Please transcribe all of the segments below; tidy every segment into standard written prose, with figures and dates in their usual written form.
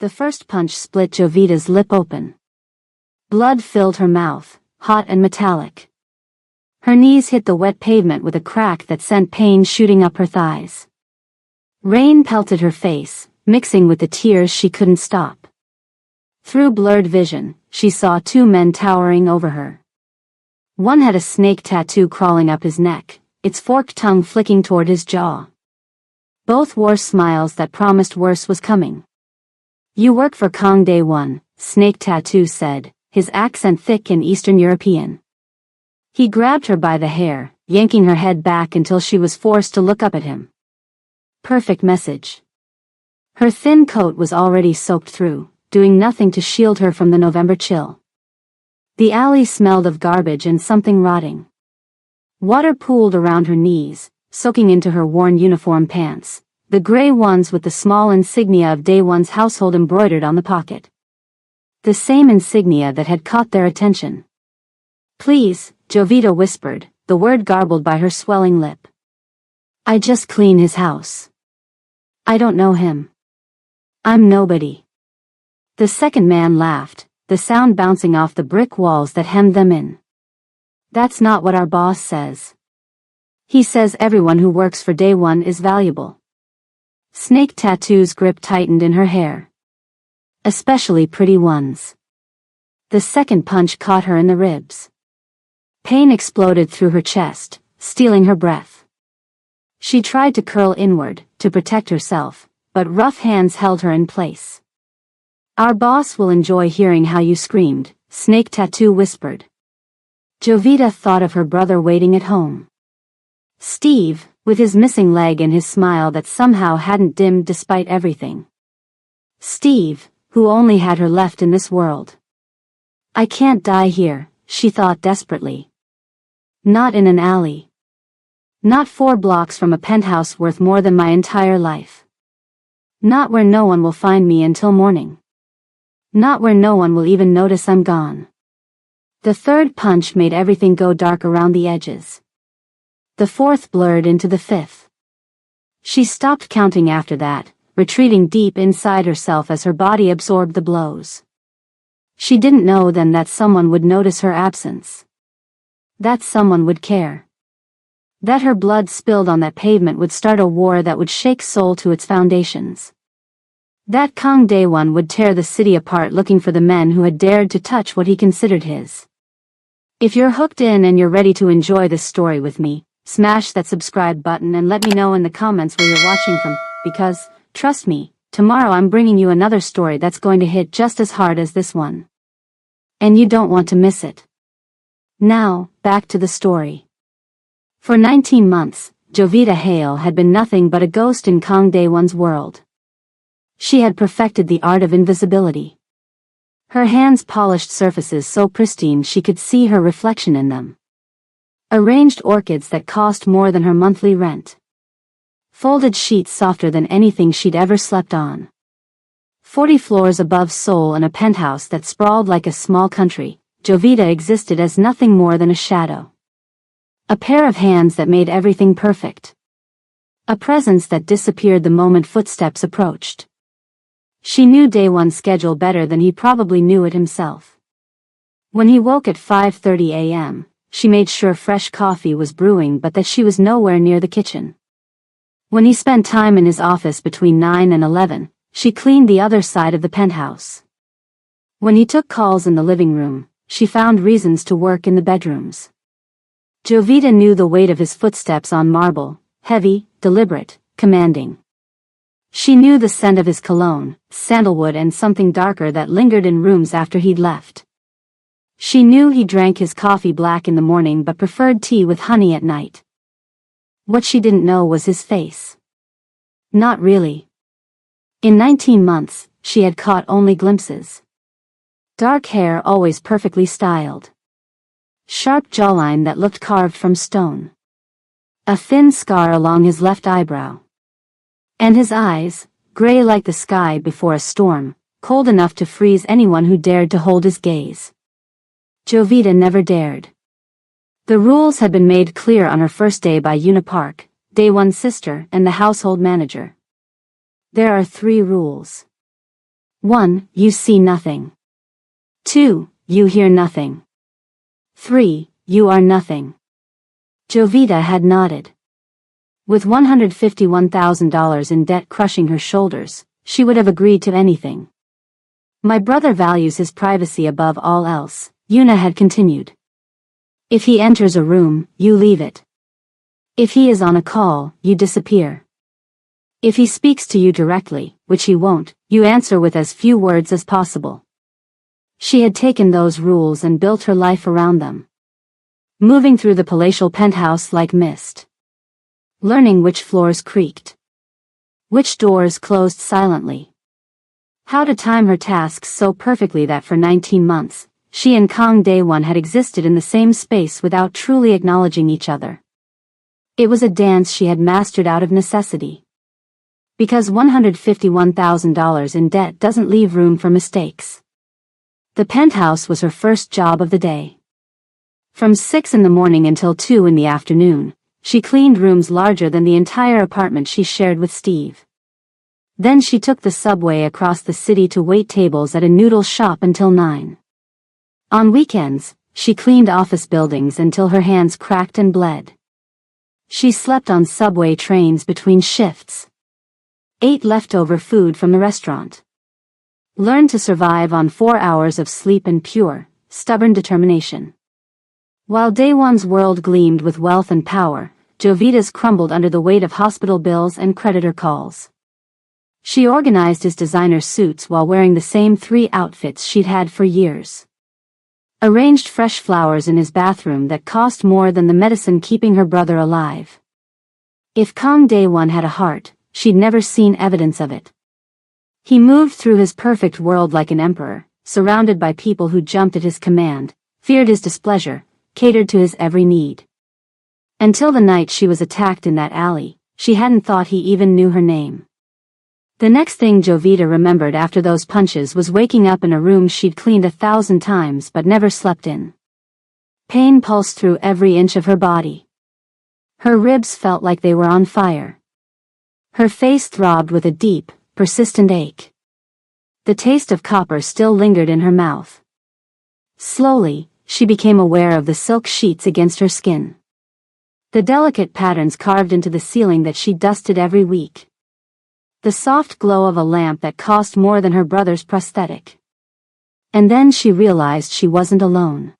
The first punch split Jovita's lip open. Blood filled her mouth, hot and metallic. Her knees hit the wet pavement with a crack that sent pain shooting up her thighs. Rain pelted her face, mixing with the tears she couldn't stop. Through blurred vision, she saw two men towering over her. One had a snake tattoo crawling up his neck, its forked tongue flicking toward his jaw. Both wore smiles that promised worse was coming. "You work for Kong Day One," Snake Tattoo said, his accent thick and Eastern European. He grabbed her by the hair, yanking her head back until she was forced to look up at him. Perfect message. Her thin coat was already soaked through, doing nothing to shield her from the November chill. The alley smelled of garbage and something rotting. Water pooled around her knees, soaking into her worn uniform pants, the gray ones with the small insignia of Day One's household embroidered on the pocket. The same insignia that had caught their attention. "Please," Jovita whispered, the word garbled by her swelling lip. "I just clean his house. I don't know him. I'm nobody." The second man laughed, the sound bouncing off the brick walls that hemmed them in. "That's not what our boss says. He says everyone who works for Day One is valuable." Snake Tattoo's grip tightened in her hair. "Especially pretty ones." The second punch caught her in the ribs. Pain exploded through her chest, stealing her breath. She tried to curl inward, to protect herself, but rough hands held her in place. "Our boss will enjoy hearing how you screamed," Snake Tattoo whispered. Jovita thought of her brother waiting at home. Steve, with his missing leg and his smile that somehow hadn't dimmed despite everything. Steve, who only had her left in this world. "I can't die here," she thought desperately. Not in an alley. Not 4 blocks from a penthouse worth more than my entire life. Not where no one will find me until morning. Not where no one will even notice I'm gone. The third punch made everything go dark around the edges. The fourth blurred into the fifth. She stopped counting after that, retreating deep inside herself as her body absorbed the blows. She didn't know then that someone would notice her absence. That someone would care. That her blood spilled on that pavement would start a war that would shake Seoul to its foundations. That Kong Day One would tear the city apart looking for the men who had dared to touch what he considered his. If you're hooked in and you're ready to enjoy this story with me, smash that subscribe button and let me know in the comments where you're watching from, because, trust me, tomorrow I'm bringing you another story that's going to hit just as hard as this one. And you don't want to miss it. Now, back to the story. For 19 months, Jovita Hale had been nothing but a ghost in Kong Day One's world. She had perfected the art of invisibility. Her hands polished surfaces so pristine she could see her reflection in them. Arranged orchids that cost more than her monthly rent. Folded sheets softer than anything she'd ever slept on. 40 floors above Seoul in a penthouse that sprawled like a small country, Jovita existed as nothing more than a shadow. A pair of hands that made everything perfect. A presence that disappeared the moment footsteps approached. She knew Day One's schedule better than he probably knew it himself. When he woke at 5:30 a.m., she made sure fresh coffee was brewing but that she was nowhere near the kitchen. When he spent time in his office between 9 and 11, she cleaned the other side of the penthouse. When he took calls in the living room, she found reasons to work in the bedrooms. Jovita knew the weight of his footsteps on marble, heavy, deliberate, commanding. She knew the scent of his cologne, sandalwood and something darker that lingered in rooms after he'd left. She knew he drank his coffee black in the morning but preferred tea with honey at night. What she didn't know was his face. Not really. In 19 months, she had caught only glimpses. Dark hair always perfectly styled. Sharp jawline that looked carved from stone. A thin scar along his left eyebrow. And his eyes, gray like the sky before a storm, cold enough to freeze anyone who dared to hold his gaze. Jovita never dared. The rules had been made clear on her first day by Una Park, Day One's sister and the household manager. There are 3 rules. 1. You see nothing. 2. You hear nothing. 3. You are nothing. Jovita had nodded. With $151,000 in debt crushing her shoulders, she would have agreed to anything. My brother values his privacy above all else, Yuna had continued. If he enters a room, you leave it. If he is on a call, you disappear. If he speaks to you directly, which he won't, you answer with as few words as possible. She had taken those rules and built her life around them. Moving through the palatial penthouse like mist. Learning which floors creaked. Which doors closed silently. How to time her tasks so perfectly that for 19 months, she and Kang Dae-won had existed in the same space without truly acknowledging each other. It was a dance she had mastered out of necessity. Because $151,000 in debt doesn't leave room for mistakes. The penthouse was her first job of the day. From 6 in the morning until 2 in the afternoon, she cleaned rooms larger than the entire apartment she shared with Steve. Then she took the subway across the city to wait tables at a noodle shop until 9. On weekends, she cleaned office buildings until her hands cracked and bled. She slept on subway trains between shifts. Ate leftover food from the restaurant. Learned to survive on 4 hours of sleep and pure, stubborn determination. While Daewon's world gleamed with wealth and power, Jovita's crumbled under the weight of hospital bills and creditor calls. She organized his designer suits while wearing the same 3 outfits she'd had for years. Arranged fresh flowers in his bathroom that cost more than the medicine keeping her brother alive. If Kang Dae-won had a heart, she'd never seen evidence of it. He moved through his perfect world like an emperor, surrounded by people who jumped at his command, feared his displeasure, catered to his every need. Until the night she was attacked in that alley, she hadn't thought he even knew her name. The next thing Jovita remembered after those punches was waking up in a room she'd cleaned 1,000 times but never slept in. Pain pulsed through every inch of her body. Her ribs felt like they were on fire. Her face throbbed with a deep, persistent ache. The taste of copper still lingered in her mouth. Slowly, she became aware of the silk sheets against her skin. The delicate patterns carved into the ceiling that she dusted every week. The soft glow of a lamp that cost more than her brother's prosthetic. And then she realized she wasn't alone.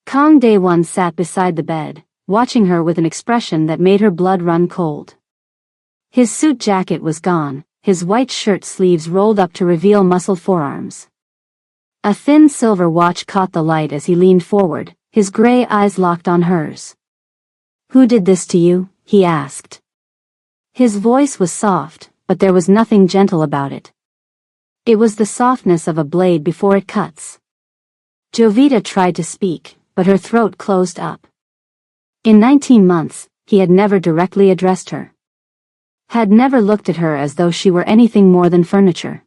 Kang Dae-won sat beside the bed, watching her with an expression that made her blood run cold. His suit jacket was gone, his white shirt sleeves rolled up to reveal muscled forearms. A thin silver watch caught the light as he leaned forward, his gray eyes locked on hers. "Who did this to you?" he asked. His voice was soft, but there was nothing gentle about it. It was the softness of a blade before it cuts. Jovita tried to speak, but her throat closed up. In 19 months, he had never directly addressed her. Had never looked at her as though she were anything more than furniture.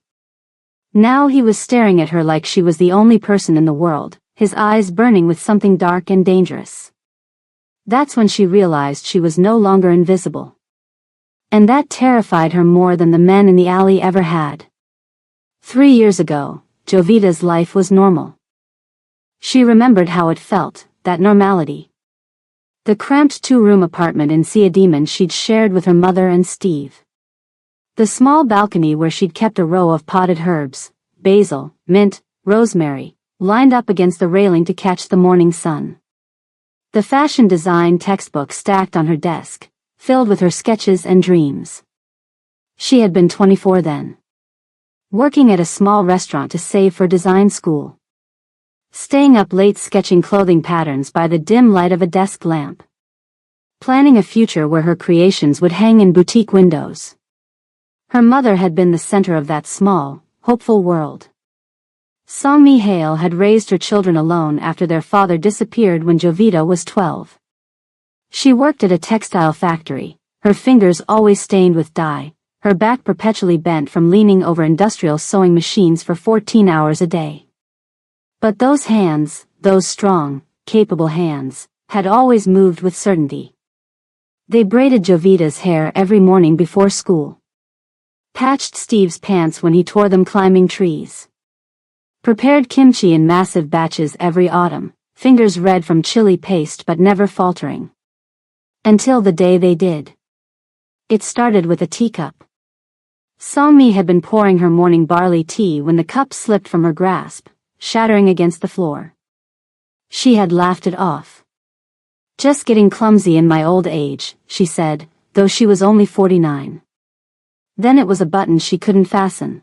Now he was staring at her like she was the only person in the world, his eyes burning with something dark and dangerous. That's when she realized she was no longer invisible. And that terrified her more than the men in the alley ever had. 3 years ago, Jovita's life was normal. She remembered how it felt, that normality. The cramped 2-room apartment in Siadiman she'd shared with her mother and Steve. The small balcony where she'd kept a row of potted herbs, basil, mint, rosemary, lined up against the railing to catch the morning sun. The fashion design textbook stacked on her desk, filled with her sketches and dreams. She had been 24 then. Working at a small restaurant to save for design school. Staying up late sketching clothing patterns by the dim light of a desk lamp. Planning a future where her creations would hang in boutique windows. Her mother had been the center of that small, hopeful world. Song Mi-hail had raised her children alone after their father disappeared when Jovita was 12. She worked at a textile factory, her fingers always stained with dye, her back perpetually bent from leaning over industrial sewing machines for 14 hours a day. But those hands, those strong, capable hands, had always moved with certainty. They braided Jovita's hair every morning before school. Patched Steve's pants when he tore them climbing trees. Prepared kimchi in massive batches every autumn, fingers red from chili paste but never faltering. Until the day they did. It started with a teacup. Song-mi had been pouring her morning barley tea when the cup slipped from her grasp, shattering against the floor. She had laughed it off. Just getting clumsy in my old age, she said, though she was only 49. Then it was a button she couldn't fasten.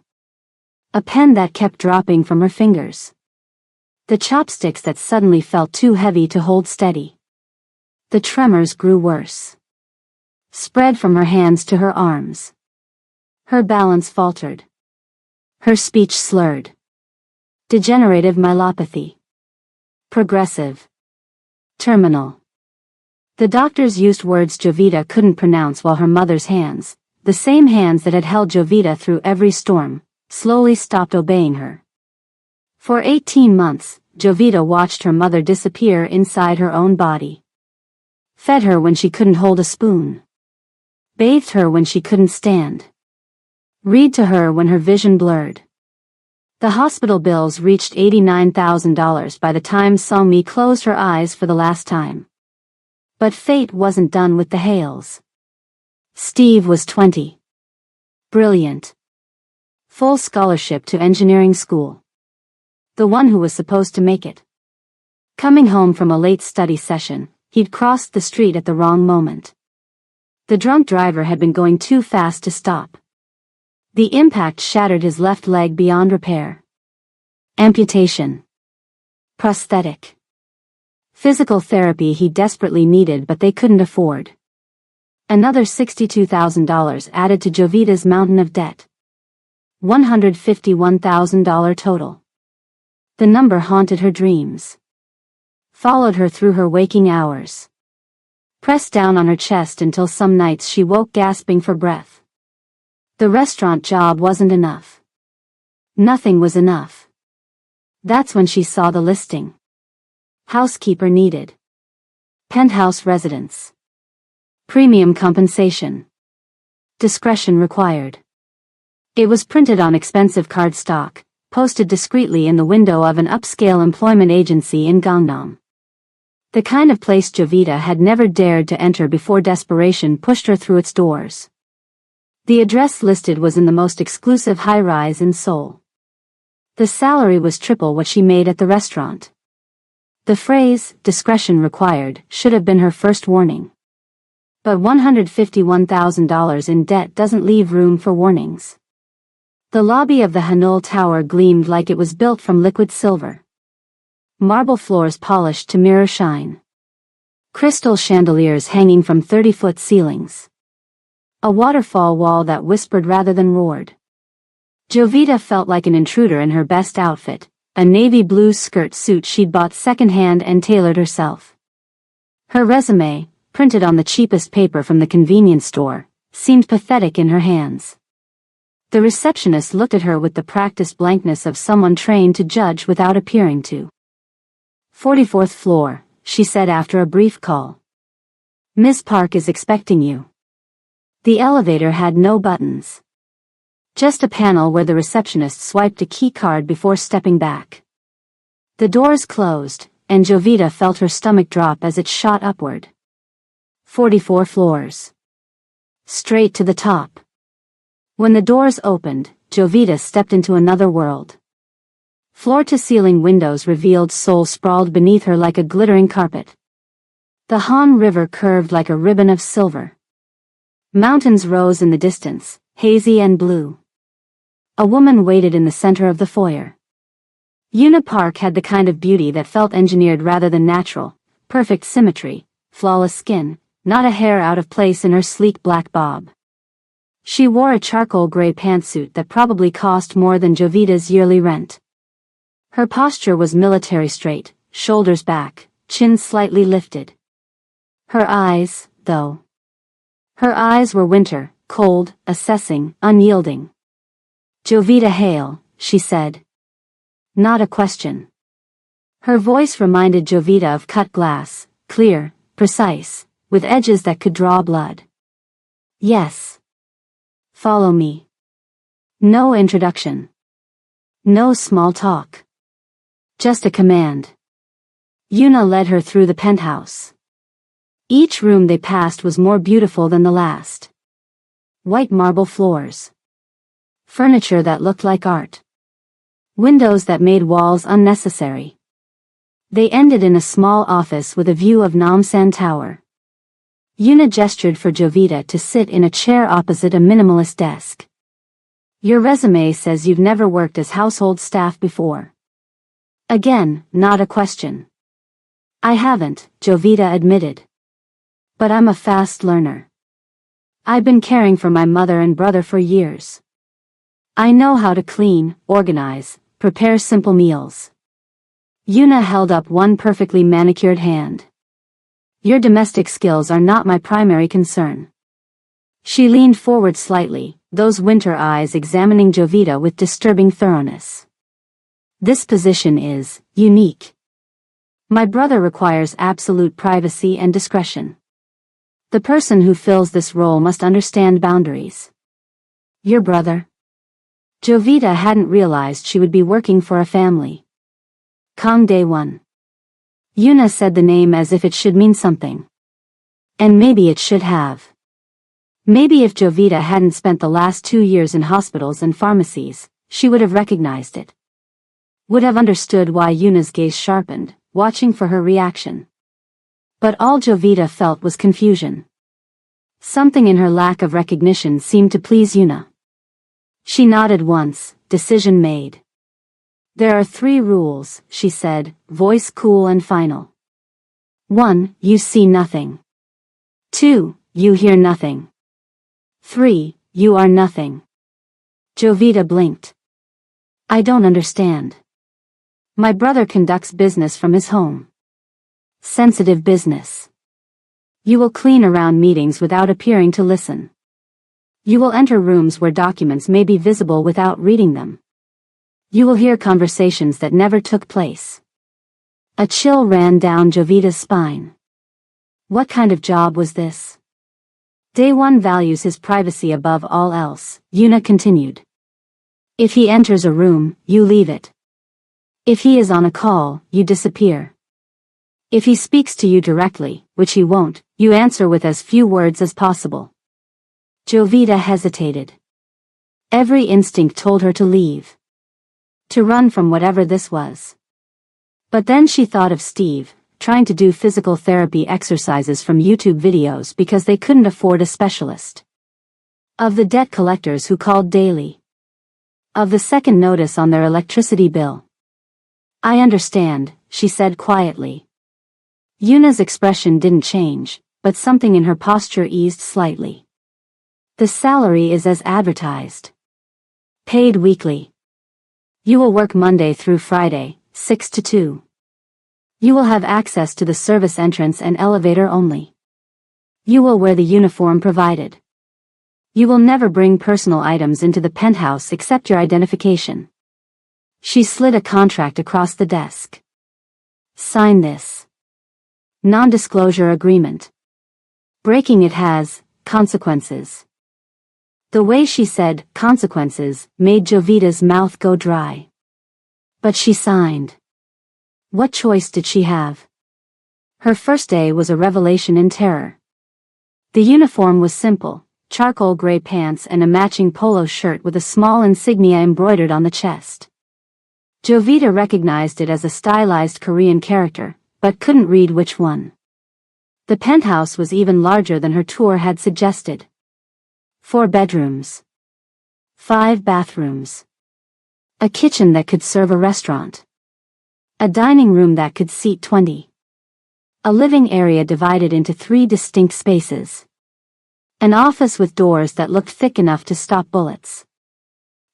A pen that kept dropping from her fingers. The chopsticks that suddenly felt too heavy to hold steady. The tremors grew worse. Spread from her hands to her arms. Her balance faltered. Her speech slurred. Degenerative myelopathy. Progressive. Terminal. The doctors used words Jovita couldn't pronounce while her mother's hands, the same hands that had held Jovita through every storm, slowly stopped obeying her. For 18 months, Jovita watched her mother disappear inside her own body. Fed her when she couldn't hold a spoon. Bathed her when she couldn't stand. Read to her when her vision blurred. The hospital bills reached $89,000 by the time Song-mi closed her eyes for the last time. But fate wasn't done with the Hales. Steve was 20. Brilliant. Full scholarship to engineering school. The one who was supposed to make it. Coming home from a late study session, he'd crossed the street at the wrong moment. The drunk driver had been going too fast to stop. The impact shattered his left leg beyond repair. Amputation. Prosthetic. Physical therapy he desperately needed but they couldn't afford. Another $62,000 added to Jovita's mountain of debt. $151,000 total. The number haunted her dreams. Followed her through her waking hours. Pressed down on her chest until some nights she woke gasping for breath. The restaurant job wasn't enough. Nothing was enough. That's when she saw the listing. Housekeeper needed. Penthouse residence. Premium compensation. Discretion required. It was printed on expensive cardstock, posted discreetly in the window of an upscale employment agency in Gangnam. The kind of place Jovita had never dared to enter before desperation pushed her through its doors. The address listed was in the most exclusive high-rise in Seoul. The salary was triple what she made at the restaurant. The phrase, discretion required, should have been her first warning. But $151,000 in debt doesn't leave room for warnings. The lobby of the Hanul Tower gleamed like it was built from liquid silver. Marble floors polished to mirror shine. Crystal chandeliers hanging from 30-foot ceilings. A waterfall wall that whispered rather than roared. Jovita felt like an intruder in her best outfit, a navy blue skirt suit she'd bought secondhand and tailored herself. Her resume, printed on the cheapest paper from the convenience store, seemed pathetic in her hands. The receptionist looked at her with the practiced blankness of someone trained to judge without appearing to. 44th floor, she said after a brief call. Miss Park is expecting you. The elevator had no buttons. Just a panel where the receptionist swiped a key card before stepping back. The doors closed, and Jovita felt her stomach drop as it shot upward. 44 floors. Straight to the top. When the doors opened, Jovita stepped into another world. Floor-to-ceiling windows revealed Seoul sprawled beneath her like a glittering carpet. The Han River curved like a ribbon of silver. Mountains rose in the distance, hazy and blue. A woman waited in the center of the foyer. Una Park had the kind of beauty that felt engineered rather than natural, perfect symmetry, flawless skin, not a hair out of place in her sleek black bob. She wore a charcoal gray pantsuit that probably cost more than Jovita's yearly rent. Her posture was military straight, shoulders back, chin slightly lifted. Her eyes, though. Her eyes were winter, cold, assessing, unyielding. Jovita Hale, she said. Not a question. Her voice reminded Jovita of cut glass, clear, precise, with edges that could draw blood. Yes. Follow me. No introduction. No small talk. Just a command. Yuna led her through the penthouse. Each room they passed was more beautiful than the last. White marble floors. Furniture that looked like art. Windows that made walls unnecessary. They ended in a small office with a view of Namsan Tower. Yuna gestured for Jovita to sit in a chair opposite a minimalist desk. Your resume says you've never worked as household staff before. Again, not a question. I haven't, Jovita admitted. But I'm a fast learner. I've been caring for my mother and brother for years. I know how to clean, organize, prepare simple meals. Yuna held up one perfectly manicured hand. Your domestic skills are not my primary concern. She leaned forward slightly, those winter eyes examining Jovita with disturbing thoroughness. This position is unique. My brother requires absolute privacy and discretion. The person who fills this role must understand boundaries. Your brother? Jovita hadn't realized she would be working for a family. Kang Dae-won. Yuna said the name as if it should mean something. And maybe it should have. Maybe if Jovita hadn't spent the last 2 years in hospitals and pharmacies, she would have recognized it. Would have understood why Yuna's gaze sharpened, watching for her reaction. But all Jovita felt was confusion. Something in her lack of recognition seemed to please Yuna. She nodded once, decision made. There are 3 rules, she said, voice cool and final. 1. You see nothing. 2. You hear nothing. 3. You are nothing. Jovita blinked. I don't understand. My brother conducts business from his home. Sensitive business. You will clean around meetings without appearing to listen. You will enter rooms where documents may be visible without reading them. You will hear conversations that never took place. A chill ran down Jovita's spine. What kind of job was this? Dae-won values his privacy above all else, Yuna continued. If he enters a room, you leave it. If he is on a call, you disappear. If he speaks to you directly, which he won't, you answer with as few words as possible. Jovita hesitated. Every instinct told her to leave. To run from whatever this was. But then she thought of Steve, trying to do physical therapy exercises from YouTube videos because they couldn't afford a specialist. Of the debt collectors who called daily. Of the second notice on their electricity bill. I understand, she said quietly. Yuna's expression didn't change, but something in her posture eased slightly. The salary is as advertised. Paid weekly. You will work Monday through Friday, 6 to 2. You will have access to the service entrance and elevator only. You will wear the uniform provided. You will never bring personal items into the penthouse except your identification. She slid a contract across the desk. Sign this. Non-disclosure agreement. Breaking it has consequences. The way she said consequences made Jovita's mouth go dry. But she signed. What choice did she have? Her first day was a revelation in terror. The uniform was simple, charcoal gray pants and a matching polo shirt with a small insignia embroidered on the chest. Jovita recognized it as a stylized Korean character, but couldn't read which one. The penthouse was even larger than her tour had suggested. 4 bedrooms. 5 bathrooms. A kitchen that could serve a restaurant. A dining room that could seat 20. A living area divided into 3 distinct spaces. An office with doors that looked thick enough to stop bullets.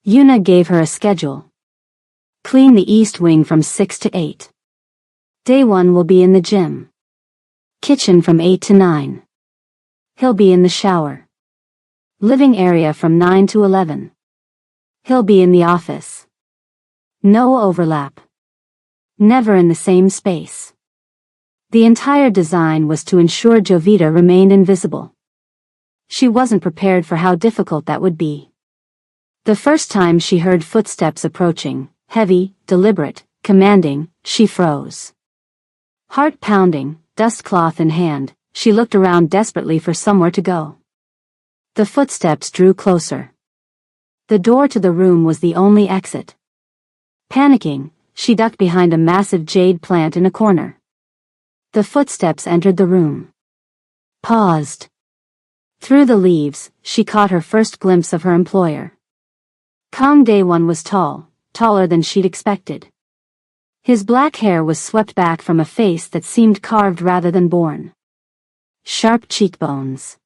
Yuna gave her a schedule. Clean the east wing from 6 to 8. Day 1 will be in the gym. Kitchen from 8 to 9. He'll be in the shower. Living area from 9 to 11. He'll be in the office. No overlap. Never in the same space. The entire design was to ensure Jovita remained invisible. She wasn't prepared for how difficult that would be. The first time she heard footsteps approaching, heavy, deliberate, commanding, she froze. Heart pounding, dustcloth in hand, she looked around desperately for somewhere to go. The footsteps drew closer. The door to the room was the only exit. Panicking, she ducked behind a massive jade plant in a corner. The footsteps entered the room. Paused. Through the leaves, she caught her first glimpse of her employer. Kang Dae-won was tall, taller than she'd expected. His black hair was swept back from a face that seemed carved rather than born. Sharp cheekbones.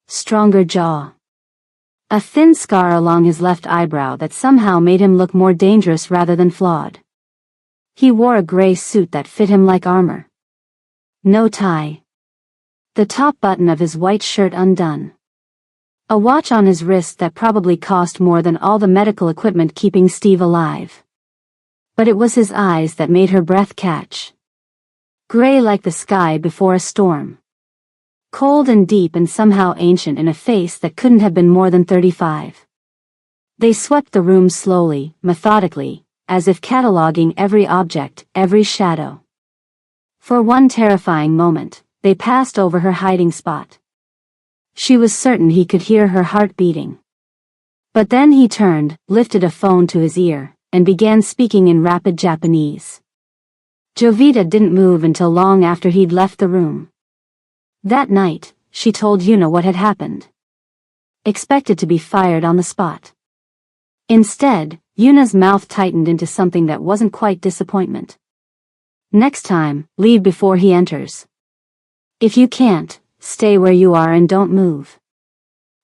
Stronger jaw. A thin scar along his left eyebrow that somehow made him look more dangerous rather than flawed. He wore a gray suit that fit him like armor. No tie. The top button of his white shirt undone. A watch on his wrist that probably cost more than all the medical equipment keeping Steve alive. But it was his eyes that made her breath catch. Gray like the sky before a storm. Cold and deep and somehow ancient in a face that couldn't have been more than 35. They swept the room slowly, methodically, as if cataloging every object, every shadow. For one terrifying moment, they passed over her hiding spot. She was certain he could hear her heart beating. But then he turned, lifted a phone to his ear, and began speaking in rapid Japanese. Jovita didn't move until long after he'd left the room. That night, she told Yuna what had happened. Expected to be fired on the spot. Instead, Yuna's mouth tightened into something that wasn't quite disappointment. Next time, leave before he enters. If you can't, stay where you are and don't move.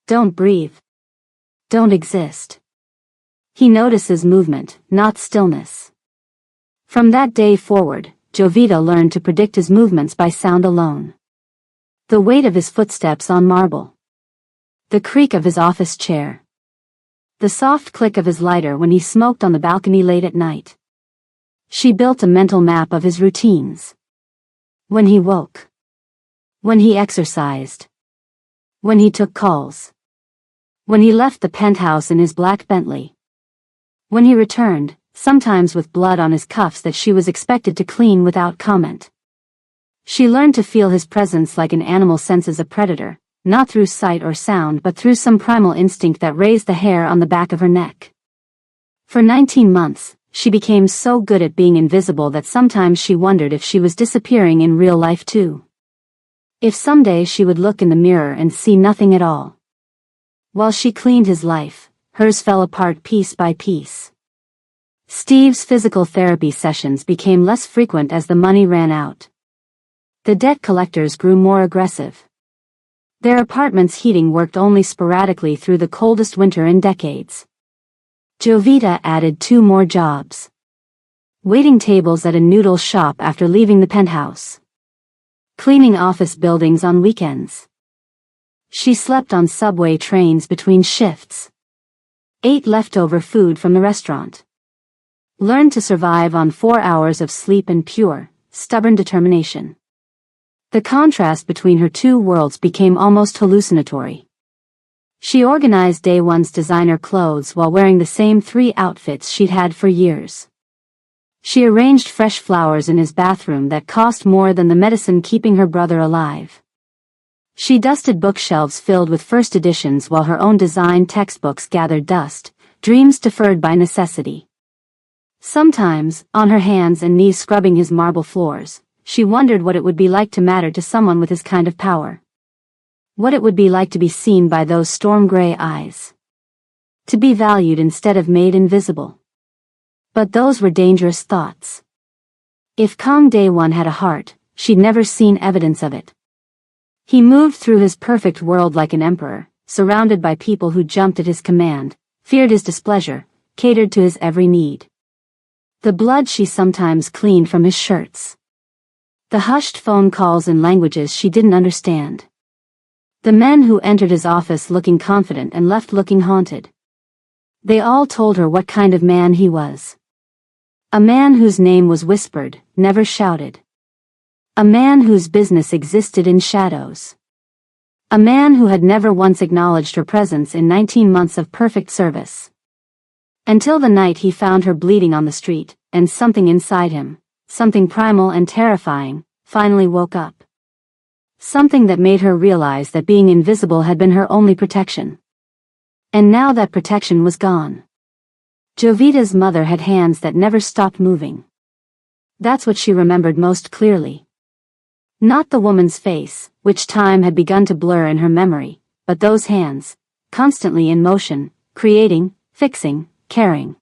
Don't breathe. Don't exist. He notices movement, not stillness. From that day forward, Jovita learned to predict his movements by sound alone. The weight of his footsteps on marble. The creak of his office chair. The soft click of his lighter when he smoked on the balcony late at night. She built a mental map of his routines. When he woke. When he exercised. When he took calls. When he left the penthouse in his black Bentley. When he returned, sometimes with blood on his cuffs that she was expected to clean without comment. She learned to feel his presence like an animal senses a predator, not through sight or sound but through some primal instinct that raised the hair on the back of her neck. For 19 months, she became so good at being invisible that sometimes she wondered if she was disappearing in real life too. If someday she would look in the mirror and see nothing at all. While she cleaned his life, hers fell apart piece by piece. Steve's physical therapy sessions became less frequent as the money ran out. The debt collectors grew more aggressive. Their apartment's heating worked only sporadically through the coldest winter in decades. Jovita added 2 more jobs. Waiting tables at a noodle shop after leaving the penthouse. Cleaning office buildings on weekends. She slept on subway trains between shifts. Ate leftover food from the restaurant. Learned to survive on 4 hours of sleep and pure, stubborn determination. The contrast between her 2 worlds became almost hallucinatory. She organized Dae-won's designer clothes while wearing the same 3 outfits she'd had for years. She arranged fresh flowers in his bathroom that cost more than the medicine keeping her brother alive. She dusted bookshelves filled with first editions while her own design textbooks gathered dust, dreams deferred by necessity. Sometimes, on her hands and knees scrubbing his marble floors, she wondered what it would be like to matter to someone with his kind of power. What it would be like to be seen by those storm-gray eyes. To be valued instead of made invisible. But those were dangerous thoughts. If Kang Dae-won had a heart, she'd never seen evidence of it. He moved through his perfect world like an emperor, surrounded by people who jumped at his command, feared his displeasure, catered to his every need. The blood she sometimes cleaned from his shirts. The hushed phone calls in languages she didn't understand. The men who entered his office looking confident and left looking haunted. They all told her what kind of man he was. A man whose name was whispered, never shouted. A man whose business existed in shadows. A man who had never once acknowledged her presence in 19 months of perfect service. Until the night he found her bleeding on the street, and something inside him, something primal and terrifying, finally woke up. Something that made her realize that being invisible had been her only protection. And now that protection was gone. Jovita's mother had hands that never stopped moving. That's what she remembered most clearly. Not the woman's face, which time had begun to blur in her memory, but those hands, constantly in motion, creating, fixing, caring.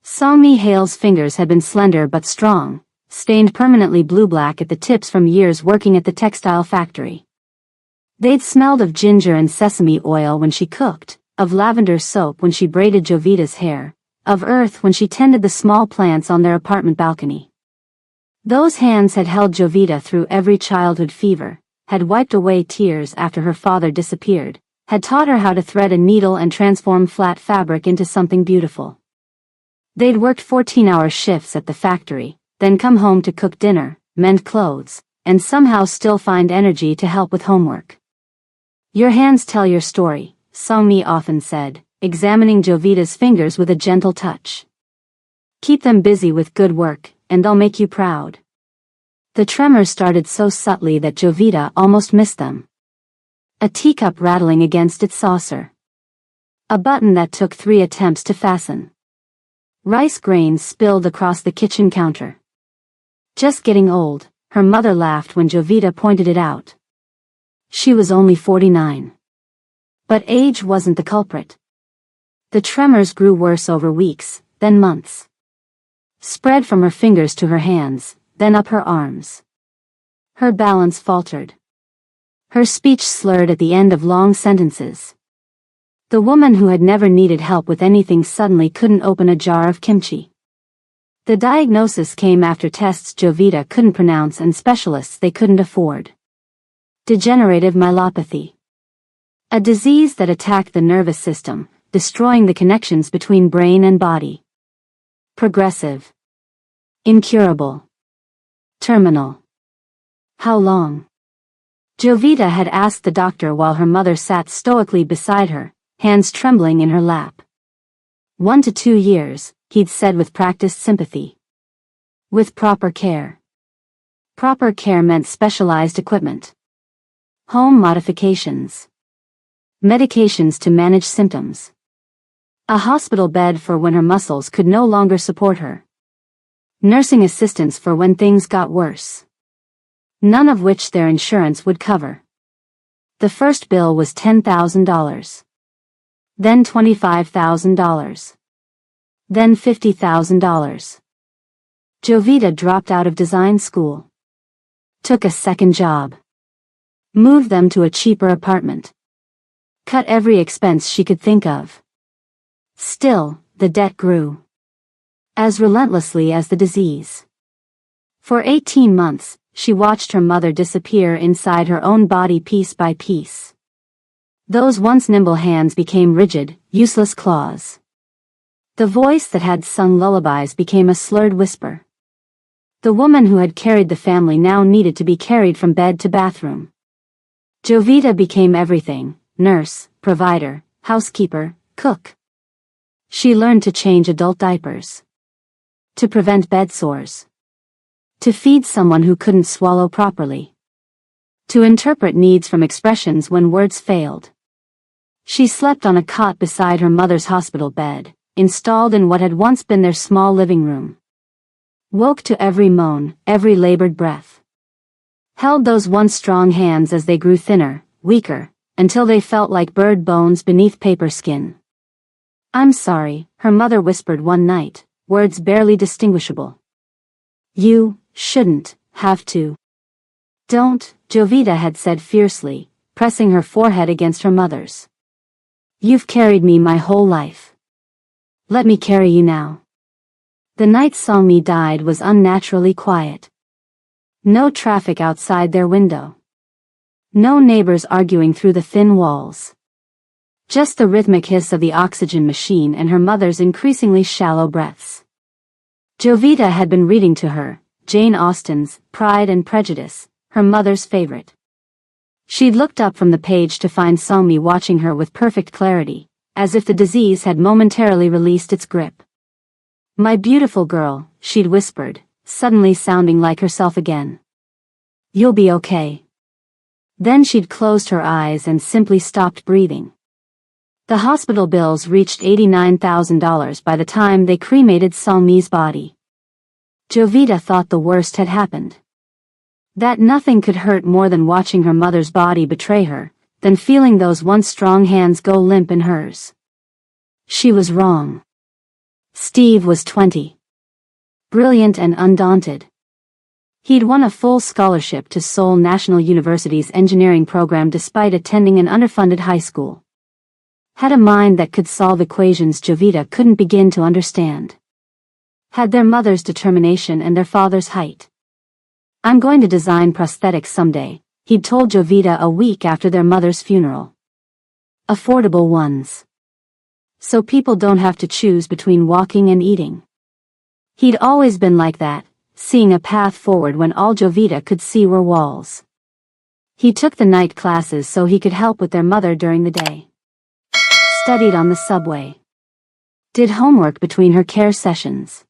Song-mi Hale's fingers had been slender but strong, stained permanently blue-black at the tips from years working at the textile factory. They'd smelled of ginger and sesame oil when she cooked, of lavender soap when she braided Jovita's hair, of earth when she tended the small plants on their apartment balcony. Those hands had held Jovita through every childhood fever, had wiped away tears after her father disappeared, had taught her how to thread a needle and transform flat fabric into something beautiful. They'd worked 14-hour shifts at the factory, then come home to cook dinner, mend clothes, and somehow still find energy to help with homework. Your hands tell your story, Song-mi often said, examining Jovita's fingers with a gentle touch. Keep them busy with good work, and they'll make you proud. The tremors started so subtly that Jovita almost missed them. A teacup rattling against its saucer. A button that took 3 attempts to fasten. Rice grains spilled across the kitchen counter. Just getting old, her mother laughed when Jovita pointed it out. She was only 49. But age wasn't the culprit. The tremors grew worse over weeks, then months. Spread from her fingers to her hands, then up her arms. Her balance faltered. Her speech slurred at the end of long sentences. The woman who had never needed help with anything suddenly couldn't open a jar of kimchi. The diagnosis came after tests Jovita couldn't pronounce and specialists they couldn't afford. Degenerative myelopathy. A disease that attacked the nervous system, destroying the connections between brain and body. Progressive. Incurable. Terminal. How long? Jovita had asked the doctor while her mother sat stoically beside her, hands trembling in her lap. 1 to 2 years, he'd said with practiced sympathy. With proper care. Proper care meant specialized equipment. Home modifications. Medications to manage symptoms. A hospital bed for when her muscles could no longer support her. Nursing assistance for when things got worse. None of which their insurance would cover. The first bill was $10,000. Then $25,000. Then $50,000. Jovita dropped out of design school. Took a second job. Moved them to a cheaper apartment. Cut every expense she could think of. Still, the debt grew. As relentlessly as the disease. For 18 months, she watched her mother disappear inside her own body piece by piece. Those once nimble hands became rigid, useless claws. The voice that had sung lullabies became a slurred whisper. The woman who had carried the family now needed to be carried from bed to bathroom. Jovita became everything: nurse, provider, housekeeper, cook. She learned to change adult diapers. To prevent bed sores. To feed someone who couldn't swallow properly. To interpret needs from expressions when words failed. She slept on a cot beside her mother's hospital bed, installed in what had once been their small living room. Woke to every moan, every labored breath. Held those once strong hands as they grew thinner, weaker, until they felt like bird bones beneath paper skin. "I'm sorry," her mother whispered one night, words barely distinguishable. "You shouldn't have to." "Don't," Jovita had said fiercely, pressing her forehead against her mother's. "You've carried me my whole life. Let me carry you now." The night Song-mi died was unnaturally quiet. No traffic outside their window. No neighbors arguing through the thin walls. Just the rhythmic hiss of the oxygen machine and her mother's increasingly shallow breaths. Jovita had been reading to her, Jane Austen's Pride and Prejudice, her mother's favorite. She'd looked up from the page to find Songmi watching her with perfect clarity, as if the disease had momentarily released its grip. "My beautiful girl," she'd whispered, suddenly sounding like herself again. "You'll be okay." Then she'd closed her eyes and simply stopped breathing. The hospital bills reached $89,000 by the time they cremated Songmi's body. Jovita thought the worst had happened. That nothing could hurt more than watching her mother's body betray her, than feeling those once strong hands go limp in hers. She was wrong. Steve was 20. Brilliant and undaunted. He'd won a full scholarship to Seoul National University's engineering program despite attending an underfunded high school. Had a mind that could solve equations Jovita couldn't begin to understand. Had their mother's determination and their father's height. "I'm going to design prosthetics someday," he'd told Jovita a week after their mother's funeral. "Affordable ones. So people don't have to choose between walking and eating." He'd always been like that, seeing a path forward when all Jovita could see were walls. He took the night classes so he could help with their mother during the day. Studied on the subway. Did homework between her care sessions.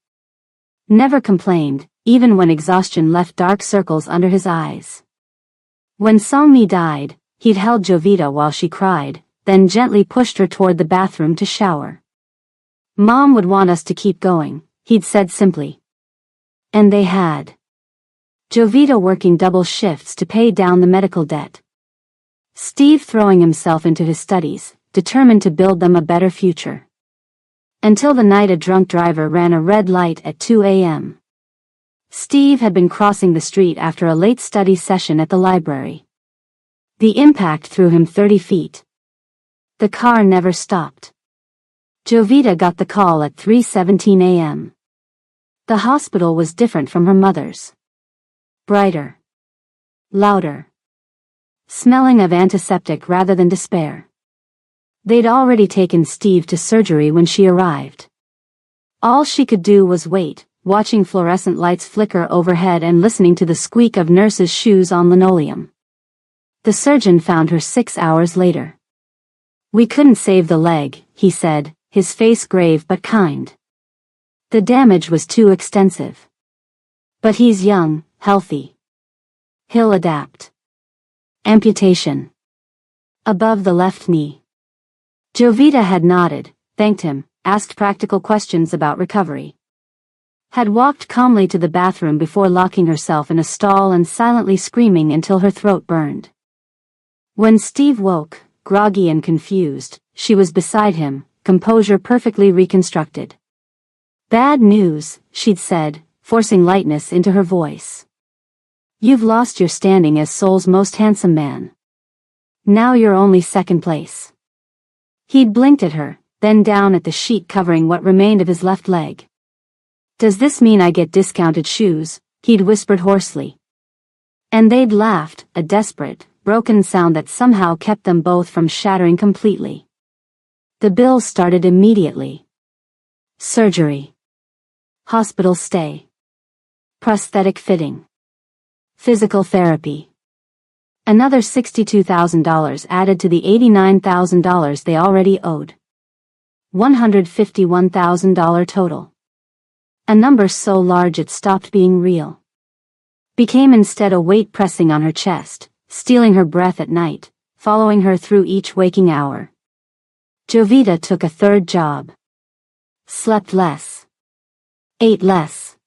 Never complained, even when exhaustion left dark circles under his eyes. When Songmi died, he'd held Jovita while she cried, then gently pushed her toward the bathroom to shower. "Mom would want us to keep going," he'd said simply. And they had. Jovita working double shifts to pay down the medical debt. Steve throwing himself into his studies, determined to build them a better future. Until the night a drunk driver ran a red light at 2 a.m. Steve had been crossing the street after a late study session at the library. The impact threw him 30 feet. The car never stopped. Jovita got the call at 3:17 a.m. The hospital was different from her mother's. Brighter. Louder. Smelling of antiseptic rather than despair. They'd already taken Steve to surgery when she arrived. All she could do was wait, watching fluorescent lights flicker overhead and listening to the squeak of nurses' shoes on linoleum. The surgeon found her 6 hours later. "We couldn't save the leg," he said, his face grave but kind. "The damage was too extensive. But he's young, healthy. He'll adapt." Amputation. Above the left knee. Jovita had nodded, thanked him, asked practical questions about recovery. Had walked calmly to the bathroom before locking herself in a stall and silently screaming until her throat burned. When Steve woke, groggy and confused, she was beside him, composure perfectly reconstructed. "Bad news," she'd said, forcing lightness into her voice. "You've lost your standing as Seoul's most handsome man. Now you're only second place." He'd blinked at her, then down at the sheet covering what remained of his left leg. "Does this mean I get discounted shoes?" he'd whispered hoarsely. And they'd laughed, a desperate, broken sound that somehow kept them both from shattering completely. The bills started immediately. Surgery. Hospital stay. Prosthetic fitting. Physical therapy. Another $62,000 added to the $89,000 they already owed. $151,000 total. A number so large it stopped being real. Became instead a weight pressing on her chest, stealing her breath at night, following her through each waking hour. Jovita took a third job. Slept less. Ate less.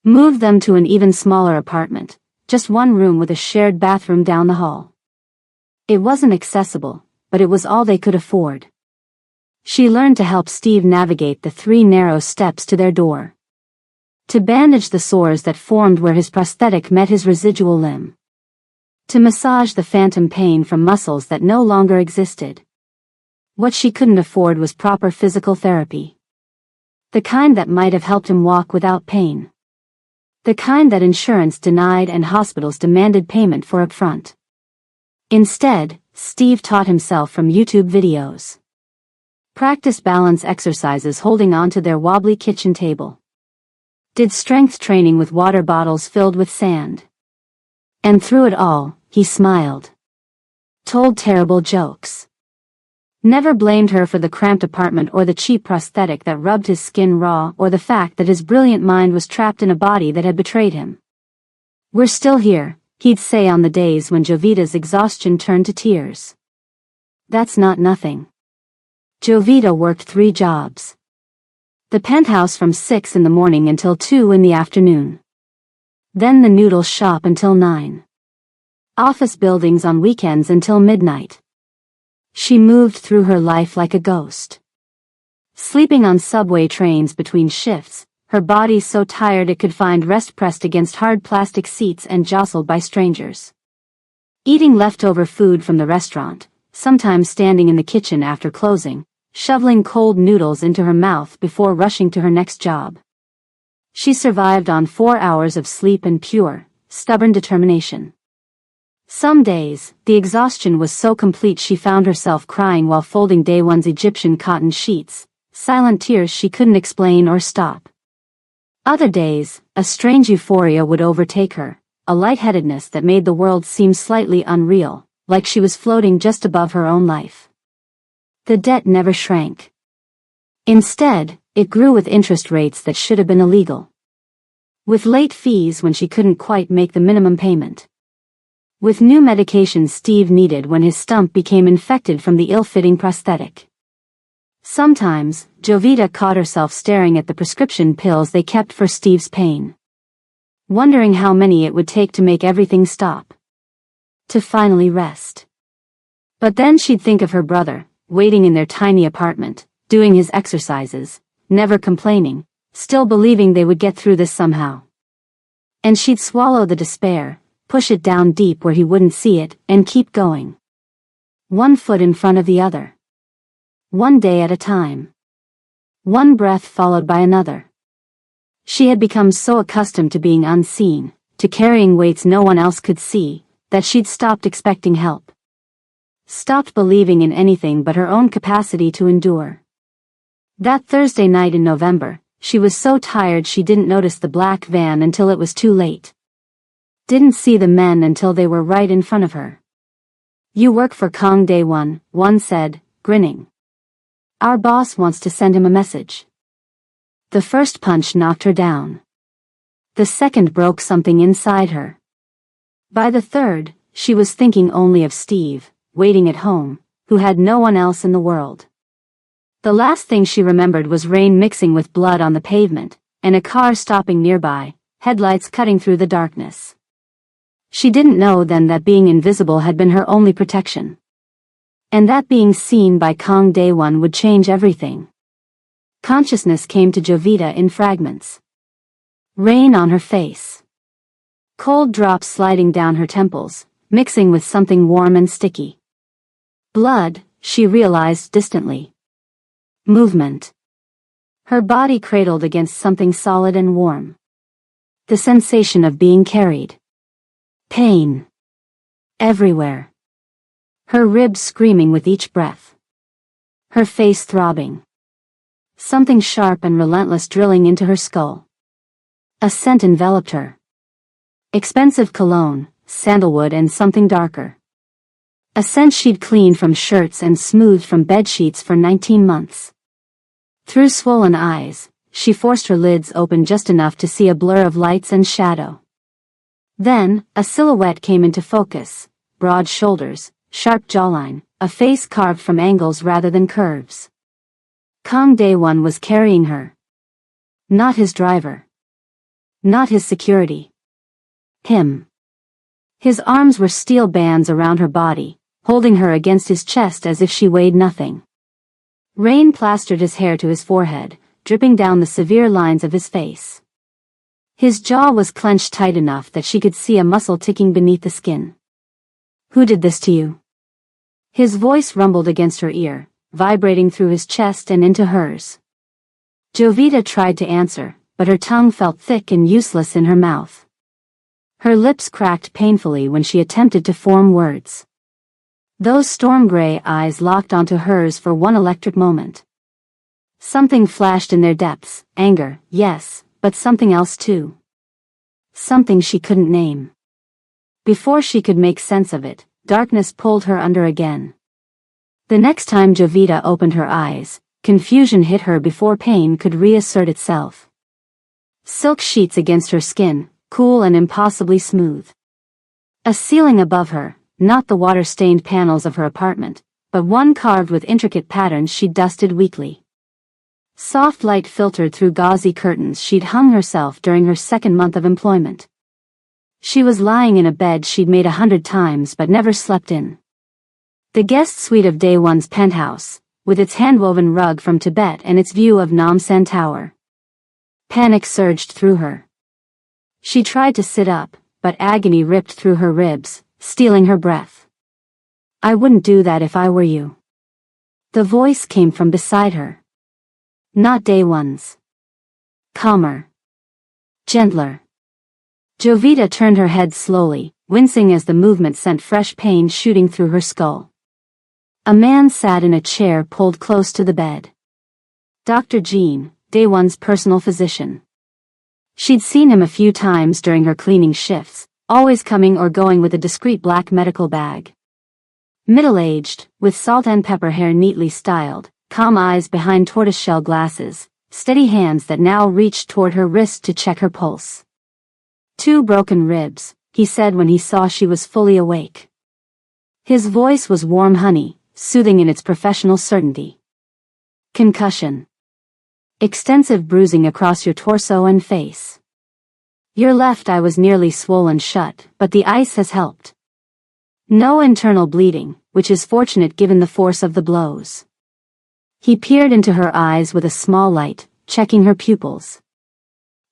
Moved them to an even smaller apartment, just one room with a shared bathroom down the hall. It wasn't accessible, but it was all they could afford. She learned to help Steve navigate the 3 narrow steps to their door. To bandage the sores that formed where his prosthetic met his residual limb. To massage the phantom pain from muscles that no longer existed. What she couldn't afford was proper physical therapy. The kind that might have helped him walk without pain. The kind that insurance denied and hospitals demanded payment for upfront. Instead, Steve taught himself from YouTube videos. Practiced balance exercises holding onto their wobbly kitchen table. Did strength training with water bottles filled with sand. And through it all, he smiled. told terrible jokes. Never blamed her for the cramped apartment or the cheap prosthetic that rubbed his skin raw or the fact that his brilliant mind was trapped in a body that had betrayed him. "We're still here," he'd say on the days when Jovita's exhaustion turned to tears. "That's not nothing." Jovita worked 3 jobs. The penthouse from 6 in the morning until 2 in the afternoon. Then the noodle shop until 9. Office buildings on weekends until midnight. She moved through her life like a ghost. Sleeping on subway trains between shifts, her body so tired it could find rest pressed against hard plastic seats and jostled by strangers. Eating leftover food from the restaurant, sometimes standing in the kitchen after closing, shoveling cold noodles into her mouth before rushing to her next job. She survived on 4 hours of sleep and pure, stubborn determination. Some days, the exhaustion was so complete she found herself crying while folding day one's Egyptian cotton sheets, silent tears she couldn't explain or stop. Other days, a strange euphoria would overtake her, a lightheadedness that made the world seem slightly unreal, like she was floating just above her own life. The debt never shrank. Instead, it grew with interest rates that should have been illegal. With late fees when she couldn't quite make the minimum payment. With new medications Steve needed when his stump became infected from the ill-fitting prosthetic. Sometimes, Jovita caught herself staring at the prescription pills they kept for Steve's pain. Wondering how many it would take to make everything stop. To finally rest. But then she'd think of her brother, waiting in their tiny apartment, doing his exercises, never complaining, still believing they would get through this somehow. And she'd swallow the despair, push it down deep where he wouldn't see it, and keep going. One foot in front of the other. One day at a time. One breath followed by another. She had become so accustomed to being unseen, to carrying weights no one else could see, that she'd stopped expecting help. Stopped believing in anything but her own capacity to endure. That Thursday night in November, she was so tired she didn't notice the black van until it was too late. Didn't see the men until they were right in front of her. "You work for Kong Day one said, grinning. "Our boss wants to send him a message." The first punch knocked her down. The second broke something inside her. By the third, she was thinking only of Steve, waiting at home, who had no one else in the world. The last thing she remembered was rain mixing with blood on the pavement, and a car stopping nearby, headlights cutting through the darkness. She didn't know then that being invisible had been her only protection. And that being seen by Kong Day one would change everything. Consciousness came to Jovita in fragments. Rain on her face. Cold drops sliding down her temples, mixing with something warm and sticky. Blood, she realized distantly. Movement. Her body cradled against something solid and warm. The sensation of being carried. Pain. Everywhere. Her ribs screaming with each breath. Her face throbbing. Something sharp and relentless drilling into her skull. A scent enveloped her. Expensive cologne, sandalwood and something darker. A scent she'd cleaned from shirts and smoothed from bedsheets for 19 months. Through swollen eyes, she forced her lids open just enough to see a blur of lights and shadow. Then, a silhouette came into focus, broad shoulders, sharp jawline, a face carved from angles rather than curves. Kong Day one was carrying her. Not his driver. Not his security. Him. His arms were steel bands around her body, holding her against his chest as if she weighed nothing. Rain plastered his hair to his forehead, dripping down the severe lines of his face. His jaw was clenched tight enough that she could see a muscle ticking beneath the skin. "Who did this to you?" His voice rumbled against her ear, vibrating through his chest and into hers. Jovita tried to answer, but her tongue felt thick and useless in her mouth. Her lips cracked painfully when she attempted to form words. Those storm-gray eyes locked onto hers for one electric moment. Something flashed in their depths, anger, yes, but something else too. Something she couldn't name. Before she could make sense of it, darkness pulled her under again. The next time Jovita opened her eyes, confusion hit her before pain could reassert itself. Silk sheets against her skin, cool and impossibly smooth. A ceiling above her, not the water-stained panels of her apartment, but one carved with intricate patterns she'd dusted weekly. Soft light filtered through gauzy curtains she'd hung herself during her second month of employment. She was lying in a bed she'd made 100 times but never slept in. The guest suite of Day One's penthouse, with its hand-woven rug from Tibet and its view of Nam San Tower. Panic surged through her. She tried to sit up, but agony ripped through her ribs, stealing her breath. "I wouldn't do that if I were you." The voice came from beside her. Not Day One's. Calmer. Gentler. Jovita turned her head slowly, wincing as the movement sent fresh pain shooting through her skull. A man sat in a chair pulled close to the bed. Dr. Jean, Day One's personal physician. She'd seen him a few times during her cleaning shifts, always coming or going with a discreet black medical bag. Middle-aged, with salt and pepper hair neatly styled, calm eyes behind tortoiseshell glasses, steady hands that now reached toward her wrist to check her pulse. "2 broken ribs," he said when he saw she was fully awake. His voice was warm honey, soothing in its professional certainty. "Concussion. Extensive bruising across your torso and face. Your left eye was nearly swollen shut, but the ice has helped. No internal bleeding, which is fortunate given the force of the blows." He peered into her eyes with a small light, checking her pupils.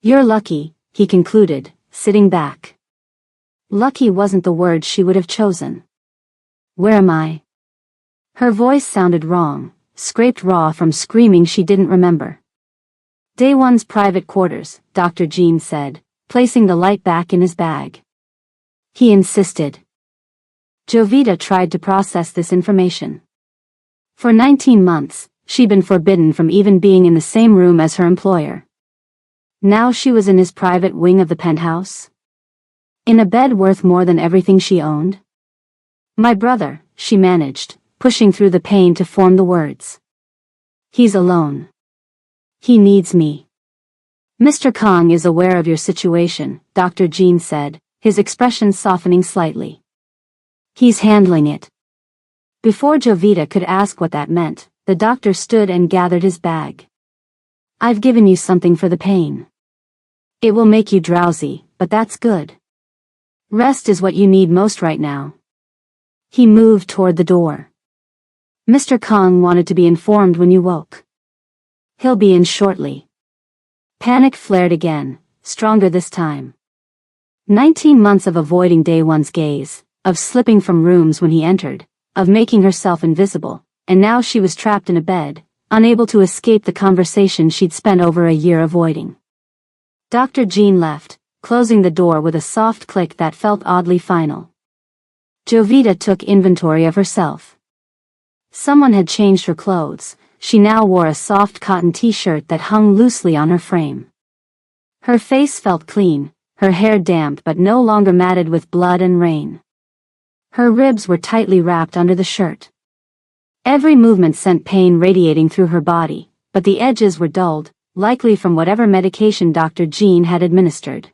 "You're lucky," he concluded, sitting back. Lucky wasn't the word she would have chosen. "Where am I?" Her voice sounded wrong, scraped raw from screaming she didn't remember. "Day One's private quarters," Dr. Jean said, placing the light back in his bag. He insisted. Jovita tried to process this information. For 19 months, she'd been forbidden from even being in the same room as her employer. Now she was in his private wing of the penthouse? In a bed worth more than everything she owned? "My brother," she managed, pushing through the pain to form the words. "He's alone. He needs me." "Mr. Kong is aware of your situation," Dr. Jean said, his expression softening slightly. "He's handling it." Before Jovita could ask what that meant, the doctor stood and gathered his bag. "I've given you something for the pain. It will make you drowsy, but that's good. Rest is what you need most right now." He moved toward the door. "Mr. Kong wanted to be informed when you woke. He'll be in shortly." Panic flared again, stronger this time. 19 months of avoiding Day One's gaze, of slipping from rooms when he entered, of making herself invisible, and now she was trapped in a bed, unable to escape the conversation she'd spent over a year avoiding. Dr. Jean left, closing the door with a soft click that felt oddly final. Jovita took inventory of herself. Someone had changed her clothes. She now wore a soft cotton t-shirt that hung loosely on her frame. Her face felt clean, her hair damp but no longer matted with blood and rain. Her ribs were tightly wrapped under the shirt. Every movement sent pain radiating through her body, but the edges were dulled, likely from whatever medication Dr. Jean had administered.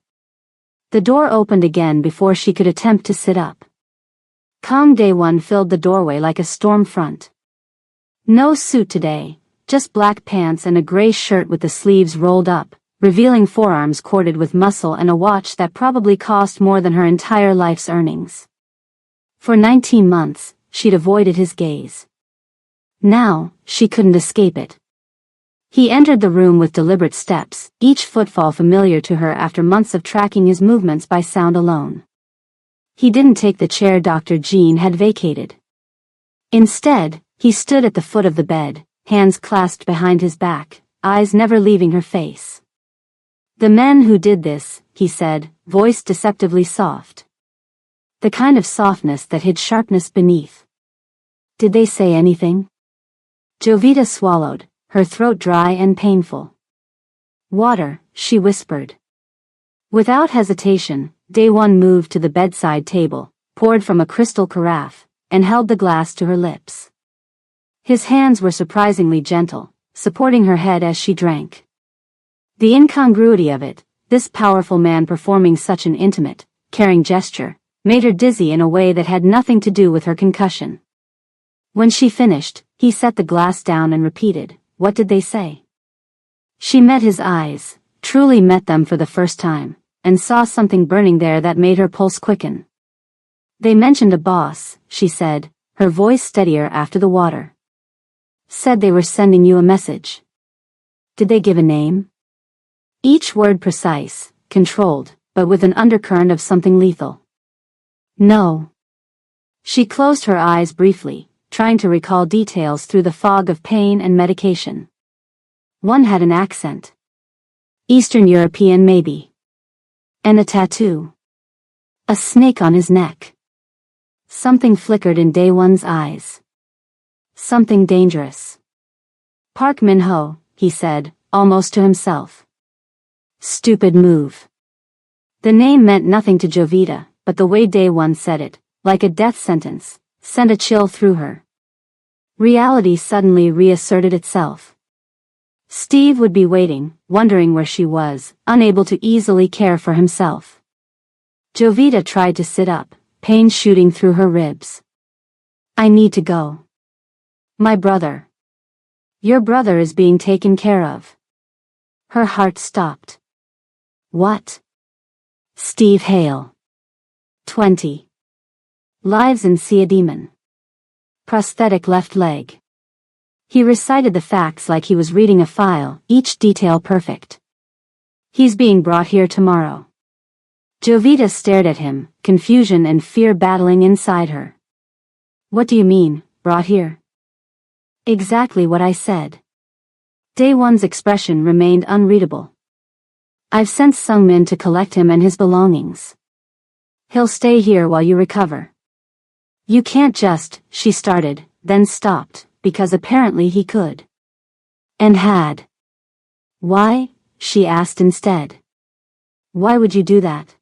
The door opened again before she could attempt to sit up. Calm Day One filled the doorway like a storm front. No suit today, just black pants and a gray shirt with the sleeves rolled up, revealing forearms corded with muscle and a watch that probably cost more than her entire life's earnings. For 19 months, she'd avoided his gaze. Now, she couldn't escape it. He entered the room with deliberate steps, each footfall familiar to her after months of tracking his movements by sound alone. He didn't take the chair Dr. Jean had vacated. Instead, he stood at the foot of the bed, hands clasped behind his back, eyes never leaving her face. "The men who did this," he said, voice deceptively soft. The kind of softness that hid sharpness beneath. "Did they say anything?" Jovita swallowed, her throat dry and painful. "Water," she whispered. Without hesitation, Day One moved to the bedside table, poured from a crystal carafe, and held the glass to her lips. His hands were surprisingly gentle, supporting her head as she drank. The incongruity of it, this powerful man performing such an intimate, caring gesture, made her dizzy in a way that had nothing to do with her concussion. When she finished, he set the glass down and repeated, "What did they say?" She met his eyes, truly met them for the first time, and saw something burning there that made her pulse quicken. "They mentioned a boss," she said, her voice steadier after the water. "Said they were sending you a message." "Did they give a name?" Each word precise, controlled, but with an undercurrent of something lethal. "No." She closed her eyes briefly, trying to recall details through the fog of pain and medication. One had an accent. Eastern European maybe. And a tattoo. A snake on his neck. Something flickered in Daewon's eyes. Something dangerous. "Park Min-ho," he said, almost to himself. Stupid move. The name meant nothing to Jovita, but the way Daewon said it, like a death sentence, sent a chill through her. Reality suddenly reasserted itself. Steve would be waiting, wondering where she was, unable to easily care for himself. Jovita tried to sit up, pain shooting through her ribs. "I need to go. My brother. Your brother is being taken care of." Her heart stopped. "What?" Steve Hale. 20. Lives in Sea Demon. Prosthetic left leg. He recited the facts like he was reading a file, each detail perfect. "He's being brought here tomorrow." Jovita stared at him, confusion and fear battling inside her. "What do you mean, brought here?" "Exactly what I said." Daewon's expression remained unreadable. "I've sent Sungmin to collect him and his belongings. He'll stay here while you recover." "You can't just," she started, then stopped, because apparently he could. And had. "Why?" she asked instead. "Why would you do that?"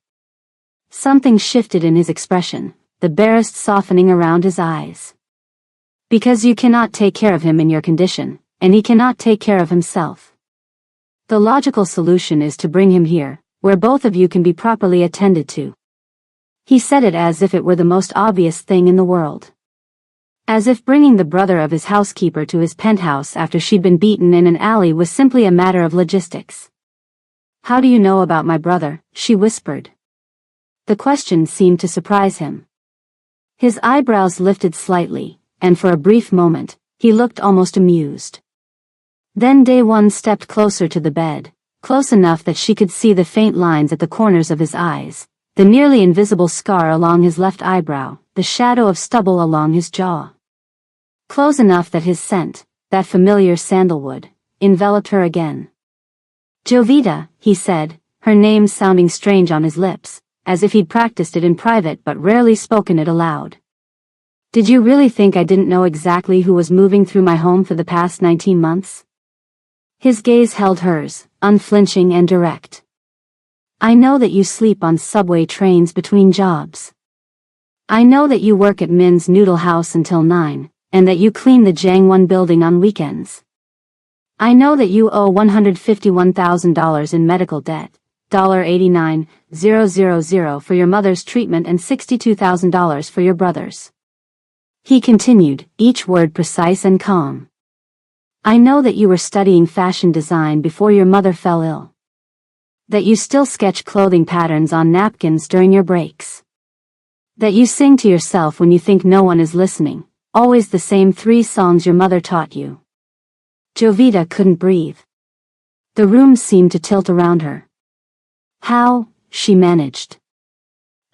Something shifted in his expression, the barest softening around his eyes. "Because you cannot take care of him in your condition, and he cannot take care of himself. The logical solution is to bring him here, where both of you can be properly attended to." He said it as if it were the most obvious thing in the world. As if bringing the brother of his housekeeper to his penthouse after she'd been beaten in an alley was simply a matter of logistics. "How do you know about my brother?" she whispered. The question seemed to surprise him. His eyebrows lifted slightly, and for a brief moment, he looked almost amused. Then Daewon stepped closer to the bed, close enough that she could see the faint lines at the corners of his eyes, the nearly invisible scar along his left eyebrow, the shadow of stubble along his jaw. Close enough that his scent, that familiar sandalwood, enveloped her again. "Jovita," he said, her name sounding strange on his lips, as if he'd practiced it in private but rarely spoken it aloud. "Did you really think I didn't know exactly who was moving through my home for the past 19 months? His gaze held hers, unflinching and direct. "I know that you sleep on subway trains between jobs. I know that you work at Min's Noodle House until 9, and that you clean the Jangwon building on weekends. I know that you owe $151,000 in medical debt, $89,000 for your mother's treatment and $62,000 for your brother's." He continued, each word precise and calm. "I know that you were studying fashion design before your mother fell ill. That you still sketch clothing patterns on napkins during your breaks. That you sing to yourself when you think no one is listening, always the same 3 songs your mother taught you." Jovita couldn't breathe. The room seemed to tilt around her. "How?" she managed.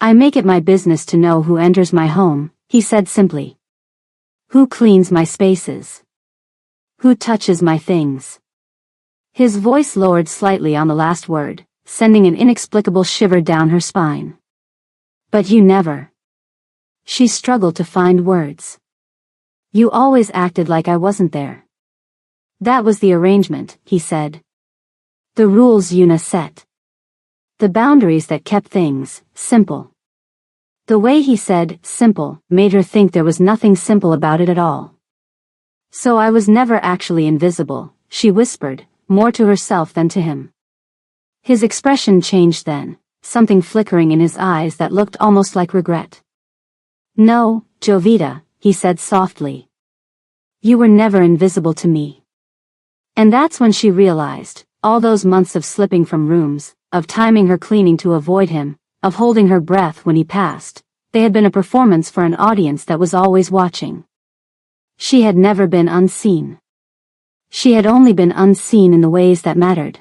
"I make it my business to know who enters my home," he said simply. "Who cleans my spaces? Who touches my things?" His voice lowered slightly on the last word, sending an inexplicable shiver down her spine. "But you never." She struggled to find words. "You always acted like I wasn't there." "That was the arrangement," he said. "The rules Yuna set. The boundaries that kept things simple. The way he said, simple, made her think there was nothing simple about it at all. So I was never actually invisible, she whispered, more to herself than to him. His expression changed then, something flickering in his eyes that looked almost like regret. No, Jovita, he said softly. You were never invisible to me. And that's when she realized, all those months of slipping from rooms, of timing her cleaning to avoid him, of holding her breath when he passed, they had been a performance for an audience that was always watching. She had never been unseen. She had only been unseen in the ways that mattered.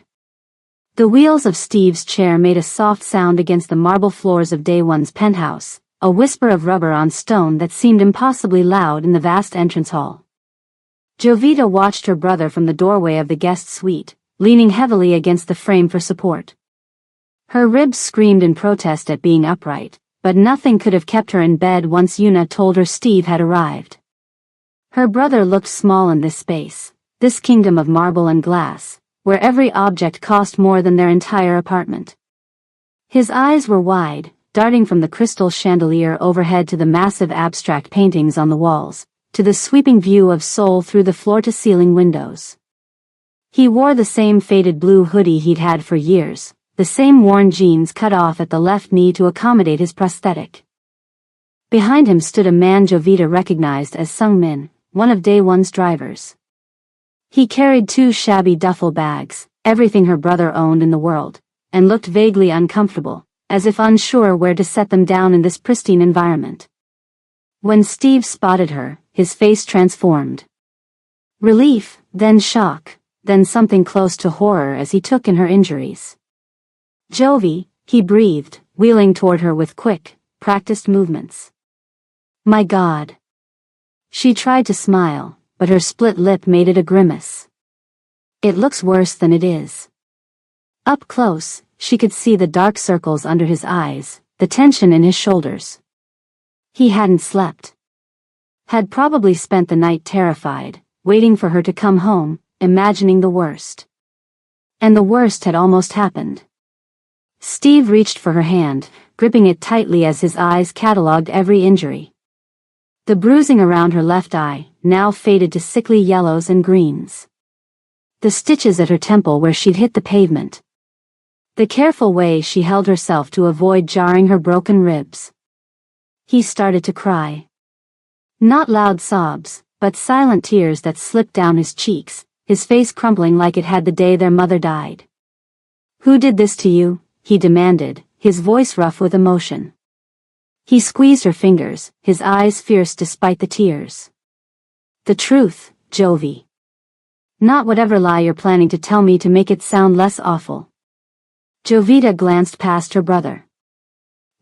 The wheels of Steve's chair made a soft sound against the marble floors of Day One's penthouse, a whisper of rubber on stone that seemed impossibly loud in the vast entrance hall. Jovita watched her brother from the doorway of the guest suite, leaning heavily against the frame for support. Her ribs screamed in protest at being upright, but nothing could have kept her in bed once Una told her Steve had arrived. Her brother looked small in this space, this kingdom of marble and glass, where every object cost more than their entire apartment. His eyes were wide, darting from the crystal chandelier overhead to the massive abstract paintings on the walls, to the sweeping view of Seoul through the floor-to-ceiling windows. He wore the same faded blue hoodie he'd had for years, the same worn jeans cut off at the left knee to accommodate his prosthetic. Behind him stood a man Jovita recognized as Sung-min, one of Day One's drivers. He carried 2 shabby duffel bags, everything her brother owned in the world, and looked vaguely uncomfortable, as if unsure where to set them down in this pristine environment. When Steve spotted her, his face transformed. Relief, then shock, then something close to horror as he took in her injuries. Jovi, he breathed, wheeling toward her with quick, practiced movements. My God. She tried to smile, but her split lip made it a grimace. It looks worse than it is. Up close, she could see the dark circles under his eyes, the tension in his shoulders. He hadn't slept. Had probably spent the night terrified, waiting for her to come home, imagining the worst. And the worst had almost happened. Steve reached for her hand, gripping it tightly as his eyes catalogued every injury. The bruising around her left eye, now faded to sickly yellows and greens. The stitches at her temple where she'd hit the pavement. The careful way she held herself to avoid jarring her broken ribs. He started to cry. Not loud sobs, but silent tears that slipped down his cheeks, his face crumpling like it had the day their mother died. Who did this to you? He demanded, his voice rough with emotion. He squeezed her fingers, his eyes fierce despite the tears. The truth, Jovi. Not whatever lie you're planning to tell me to make it sound less awful. Jovita glanced past her brother.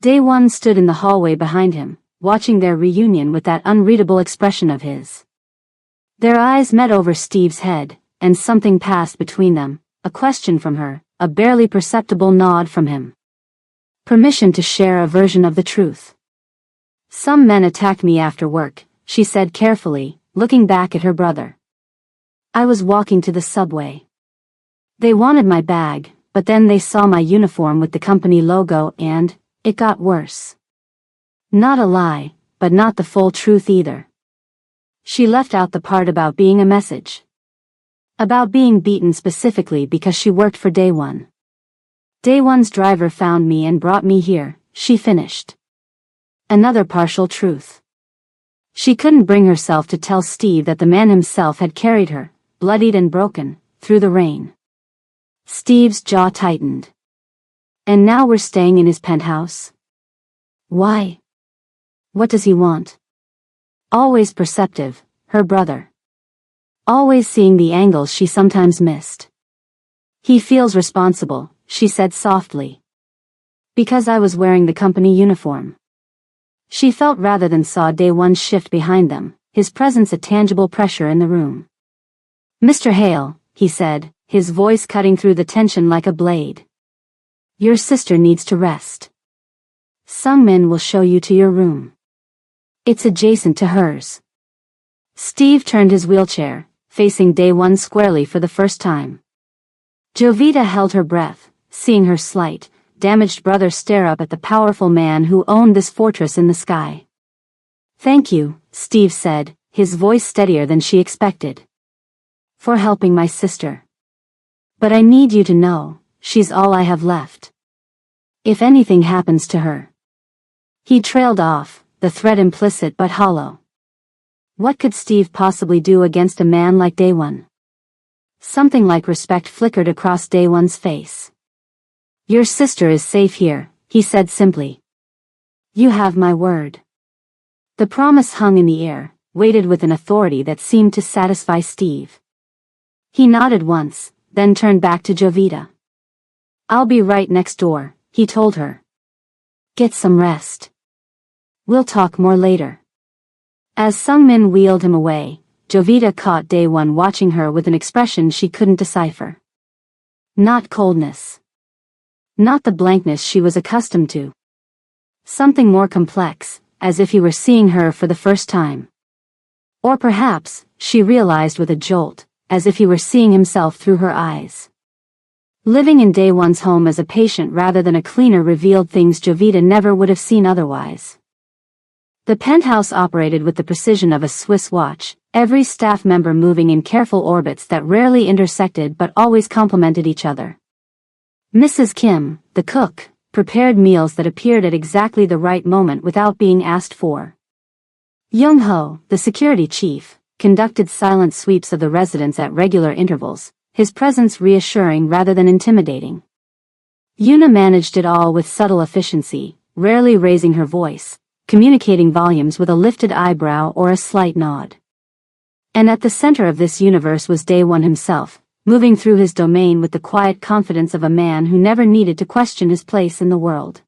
Day One stood in the hallway behind him, watching their reunion with that unreadable expression of his. Their eyes met over Steve's head, and something passed between them, a question from her, a barely perceptible nod from him. Permission to share a version of the truth. Some men attacked me after work, she said carefully, looking back at her brother. I was walking to the subway. They wanted my bag, but then they saw my uniform with the company logo and, it got worse. Not a lie, but not the full truth either. She left out the part about being a message. About being beaten specifically because she worked for Day One. Day One's driver found me and brought me here, she finished. Another partial truth. She couldn't bring herself to tell Steve that the man himself had carried her, bloodied and broken, through the rain. Steve's jaw tightened. And now we're staying in his penthouse? Why? What does he want? Always perceptive, her brother. Always seeing the angles she sometimes missed. He feels responsible, she said softly. Because I was wearing the company uniform. She felt rather than saw Day One shift behind them, his presence a tangible pressure in the room. Mr. Hale, he said, his voice cutting through the tension like a blade. Your sister needs to rest. Sung-min will show you to your room. It's adjacent to hers. Steve turned his wheelchair, facing Day One squarely for the first time. Jovita held her breath, seeing her slight, damaged brother stare up at the powerful man who owned this fortress in the sky. "Thank you," Steve said, his voice steadier than she expected. "For helping my sister. But I need you to know, she's all I have left. If anything happens to her." He trailed off, the threat implicit but hollow. What could Steve possibly do against a man like Day One? Something like respect flickered across Day One's face. "Your sister is safe here," he said simply. "You have my word." The promise hung in the air, weighted with an authority that seemed to satisfy Steve. He nodded once, then turned back to Jovita. "I'll be right next door," he told her. "Get some rest. We'll talk more later." As Sungmin wheeled him away, Jovita caught Day One watching her with an expression she couldn't decipher. Not coldness. Not the blankness she was accustomed to. Something more complex, as if he were seeing her for the first time. Or perhaps, she realized with a jolt, as if he were seeing himself through her eyes. Living in Day One's home as a patient rather than a cleaner revealed things Jovita never would have seen otherwise. The penthouse operated with the precision of a Swiss watch, every staff member moving in careful orbits that rarely intersected but always complemented each other. Mrs. Kim, the cook, prepared meals that appeared at exactly the right moment without being asked for. Young-ho, the security chief, conducted silent sweeps of the residence at regular intervals, his presence reassuring rather than intimidating. Yuna managed it all with subtle efficiency, rarely raising her voice, communicating volumes with a lifted eyebrow or a slight nod. And at the center of this universe was Day One himself, moving through his domain with the quiet confidence of a man who never needed to question his place in the world.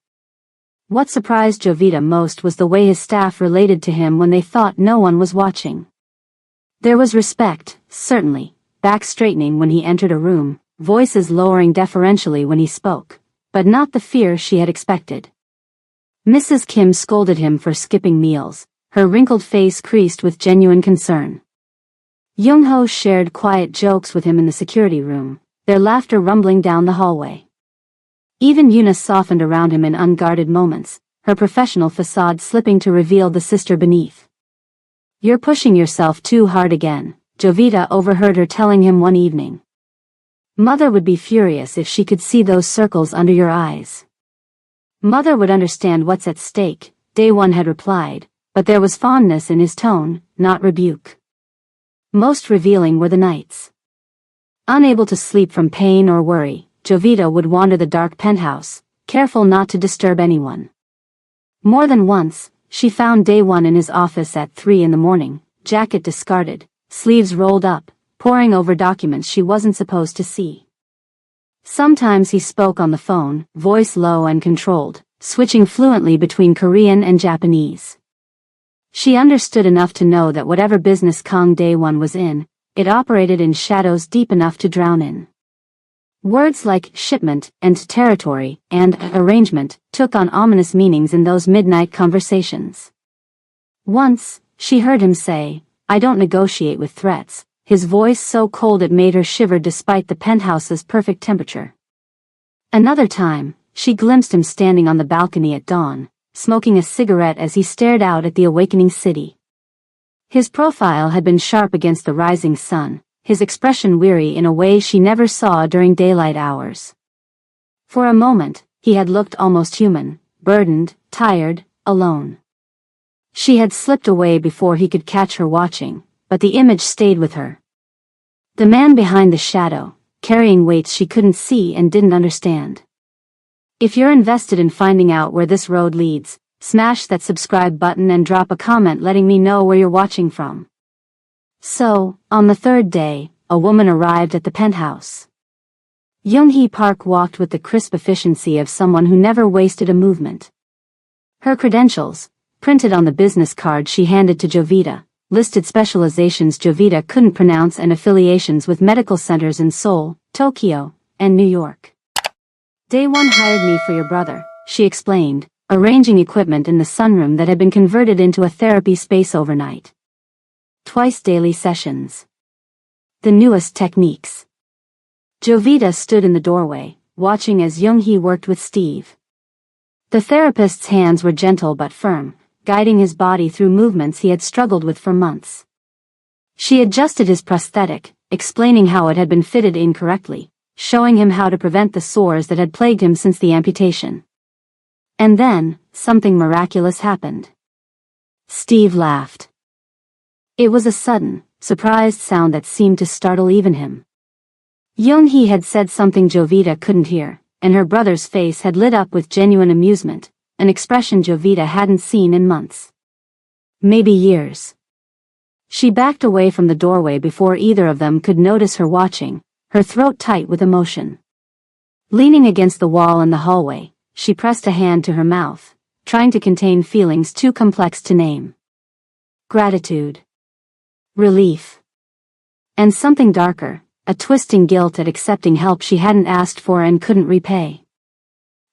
What surprised Jovita most was the way his staff related to him when they thought no one was watching. There was respect, certainly, back straightening when he entered a room, voices lowering deferentially when he spoke, but not the fear she had expected. Mrs. Kim scolded him for skipping meals, her wrinkled face creased with genuine concern. Young-ho shared quiet jokes with him in the security room, their laughter rumbling down the hallway. Even Yuna softened around him in unguarded moments, her professional facade slipping to reveal the sister beneath. "You're pushing yourself too hard again," Jovita overheard her telling him one evening. "Mother would be furious if she could see those circles under your eyes." "Mother would understand what's at stake," Day One had replied, but there was fondness in his tone, not rebuke. Most revealing were the nights. Unable to sleep from pain or worry, Jovita would wander the dark penthouse, careful not to disturb anyone. More than once, she found Day One in his office at 3 in the morning, jacket discarded, sleeves rolled up, poring over documents she wasn't supposed to see. Sometimes he spoke on the phone, voice low and controlled, switching fluently between Korean and Japanese. She understood enough to know that whatever business Kang Day One was in, it operated in shadows deep enough to drown in. Words like shipment and territory and arrangement took on ominous meanings in those midnight conversations. Once, she heard him say, "I don't negotiate with threats," his voice so cold it made her shiver despite the penthouse's perfect temperature. Another time, she glimpsed him standing on the balcony at dawn, smoking a cigarette as he stared out at the awakening city. His profile had been sharp against the rising sun, his expression weary in a way she never saw during daylight hours. For a moment, he had looked almost human, burdened, tired, alone. She had slipped away before he could catch her watching, but the image stayed with her. The man behind the shadow, carrying weights she couldn't see and didn't understand. If you're invested in finding out where this road leads, smash that subscribe button and drop a comment letting me know where you're watching from. So, on the third day, a woman arrived at the penthouse. Young-hee Park walked with the crisp efficiency of someone who never wasted a movement. Her credentials, printed on the business card she handed to Jovita, listed specializations Jovita couldn't pronounce and affiliations with medical centers in Seoul, Tokyo, and New York. "Day One hired me for your brother," she explained, arranging equipment in the sunroom that had been converted into a therapy space overnight. Twice daily sessions. The newest techniques. Jovita stood in the doorway, watching as Young-hee worked with Steve. The therapist's hands were gentle but firm, guiding his body through movements he had struggled with for months. She adjusted his prosthetic, explaining how it had been fitted incorrectly, showing him how to prevent the sores that had plagued him since the amputation. And then, something miraculous happened. Steve laughed. It was a sudden, surprised sound that seemed to startle even him. Young-hee had said something Jovita couldn't hear, and her brother's face had lit up with genuine amusement, an expression Jovita hadn't seen in months. Maybe years. She backed away from the doorway before either of them could notice her watching, her throat tight with emotion. Leaning against the wall in the hallway, she pressed a hand to her mouth, trying to contain feelings too complex to name. Gratitude. Relief. And something darker, a twisting guilt at accepting help she hadn't asked for and couldn't repay.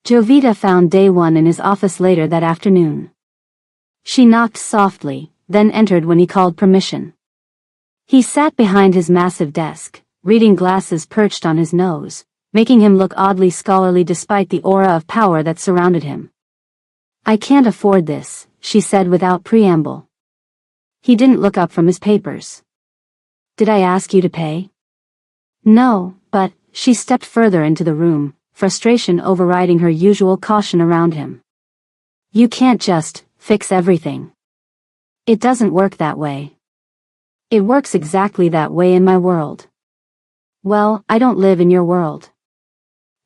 Jovita found Dae-won in his office later that afternoon. She knocked softly, then entered when he called permission. He sat behind his massive desk, reading glasses perched on his nose, making him look oddly scholarly despite the aura of power that surrounded him. I can't afford this, she said without preamble. He didn't look up from his papers. Did I ask you to pay? No, but, she stepped further into the room, frustration overriding her usual caution around him. You can't just fix everything. It doesn't work that way. It works exactly that way in my world. Well, I don't live in your world.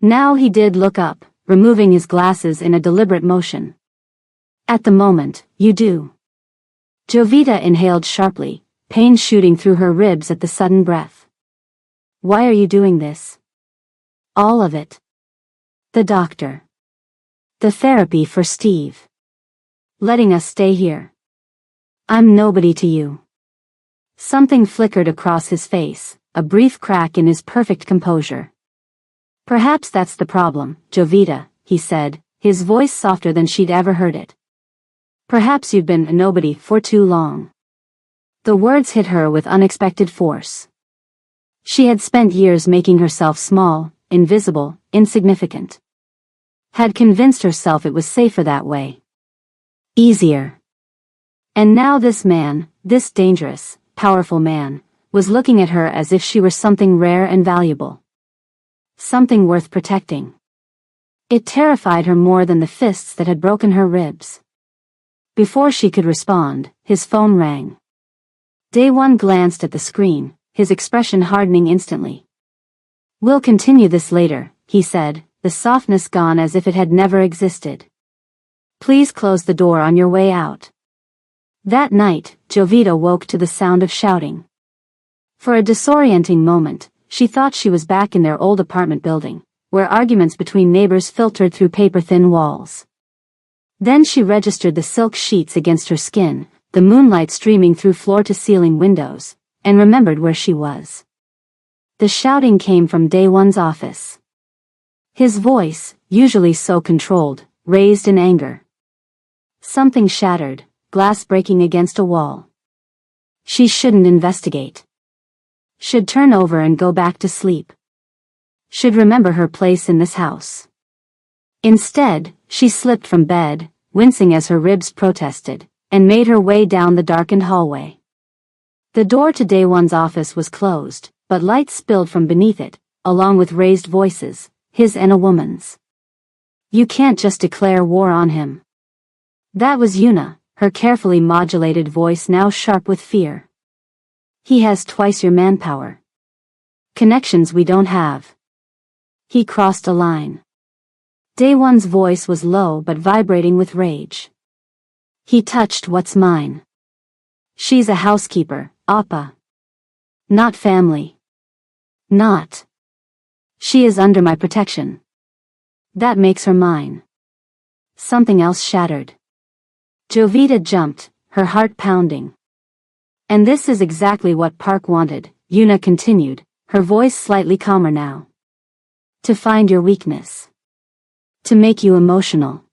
Now he did look up, removing his glasses in a deliberate motion. At the moment, you do. Jovita inhaled sharply, pain shooting through her ribs at the sudden breath. Why are you doing this? All of it. The doctor. The therapy for Steve. Letting us stay here. I'm nobody to you. Something flickered across his face, a brief crack in his perfect composure. Perhaps that's the problem, Jovita, he said, his voice softer than she'd ever heard it. Perhaps you've been a nobody for too long. The words hit her with unexpected force. She had spent years making herself small, invisible, insignificant. Had convinced herself it was safer that way. Easier. And now this man, this dangerous, powerful man, was looking at her as if she were something rare and valuable. Something worth protecting. It terrified her more than the fists that had broken her ribs. Before she could respond, his phone rang. Dae-won glanced at the screen, his expression hardening instantly. We'll continue this later, he said, the softness gone as if it had never existed. Please close the door on your way out. That night, Jovita woke to the sound of shouting. For a disorienting moment, she thought she was back in their old apartment building, where arguments between neighbors filtered through paper-thin walls. Then she registered the silk sheets against her skin, the moonlight streaming through floor-to-ceiling windows, and remembered where she was. The shouting came from Dae-won's office. His voice, usually so controlled, raised in anger. Something shattered, glass breaking against a wall. She shouldn't investigate. Should turn over and go back to sleep. Should remember her place in this house. Instead, she slipped from bed, wincing as her ribs protested, and made her way down the darkened hallway. The door to Dae-won's office was closed, but light spilled from beneath it, along with raised voices, his and a woman's. You can't just declare war on him. That was Yuna, her carefully modulated voice now sharp with fear. He has twice your manpower. Connections we don't have. He crossed a line. Dae-won's voice was low but vibrating with rage. He touched what's mine. She's a housekeeper, Appa. Not family. Not. She is under my protection. That makes her mine. Something else shattered. Jovita jumped, her heart pounding. And this is exactly what Park wanted, Yuna continued, her voice slightly calmer now. To find your weakness. To make you emotional.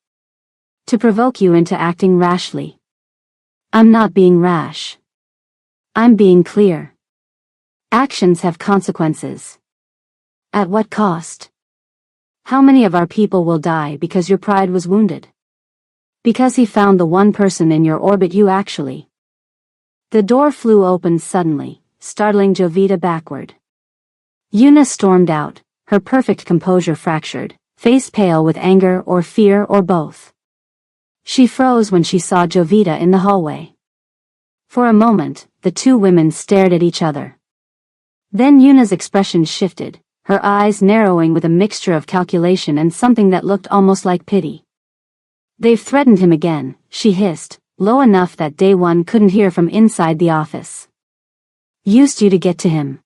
To provoke you into acting rashly. I'm not being rash. I'm being clear. Actions have consequences. At what cost? How many of our people will die because your pride was wounded? Because he found the one person in your orbit you actually. The door flew open suddenly, startling Jovita backward. Yuna stormed out, her perfect composure fractured, face pale with anger or fear or both. She froze when she saw Jovita in the hallway. For a moment, the two women stared at each other. Then Yuna's expression shifted, her eyes narrowing with a mixture of calculation and something that looked almost like pity. They've threatened him again, she hissed, low enough that Day One couldn't hear from inside the office. Used you to get to him.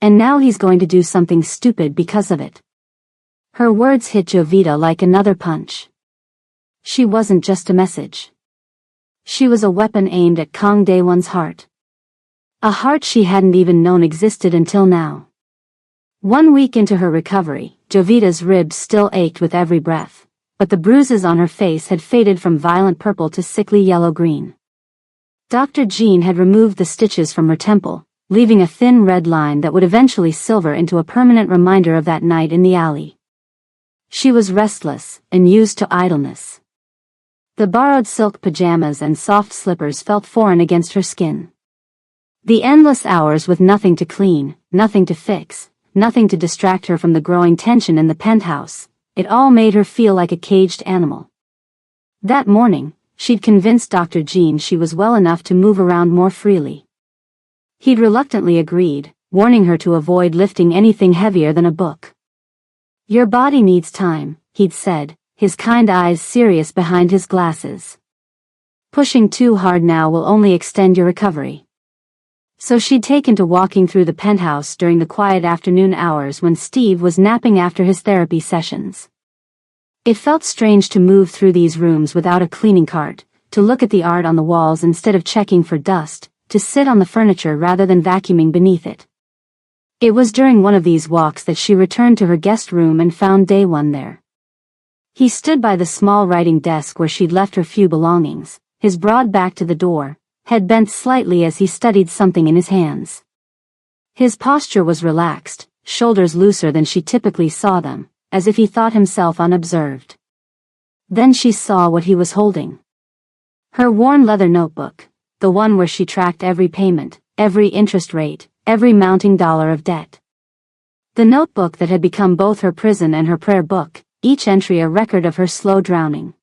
And now he's going to do something stupid because of it. Her words hit Jovita like another punch. She wasn't just a message. She was a weapon aimed at Kang Day One's heart. A heart she hadn't even known existed until now. 1 week into her recovery, Jovita's ribs still ached with every breath, but the bruises on her face had faded from violent purple to sickly yellow-green. Dr. Jean had removed the stitches from her temple, leaving a thin red line that would eventually silver into a permanent reminder of that night in the alley. She was restless and used to idleness. The borrowed silk pajamas and soft slippers felt foreign against her skin. The endless hours with nothing to clean, nothing to fix, nothing to distract her from the growing tension in the penthouse, it all made her feel like a caged animal. That morning, she'd convinced Dr. Jean she was well enough to move around more freely. He'd reluctantly agreed, warning her to avoid lifting anything heavier than a book. Your body needs time, he'd said, his kind eyes serious behind his glasses. Pushing too hard now will only extend your recovery. So she'd taken to walking through the penthouse during the quiet afternoon hours when Steve was napping after his therapy sessions. It felt strange to move through these rooms without a cleaning cart, to look at the art on the walls instead of checking for dust, to sit on the furniture rather than vacuuming beneath it. It was during one of these walks that she returned to her guest room and found Day One there. He stood by the small writing desk where she'd left her few belongings, his broad back to the door, head bent slightly as he studied something in his hands. His posture was relaxed, shoulders looser than she typically saw them, as if he thought himself unobserved. Then she saw what he was holding. Her worn leather notebook, the one where she tracked every payment, every interest rate, every mounting dollar of debt. The notebook that had become both her prison and her prayer book, each entry a record of her slow drowning.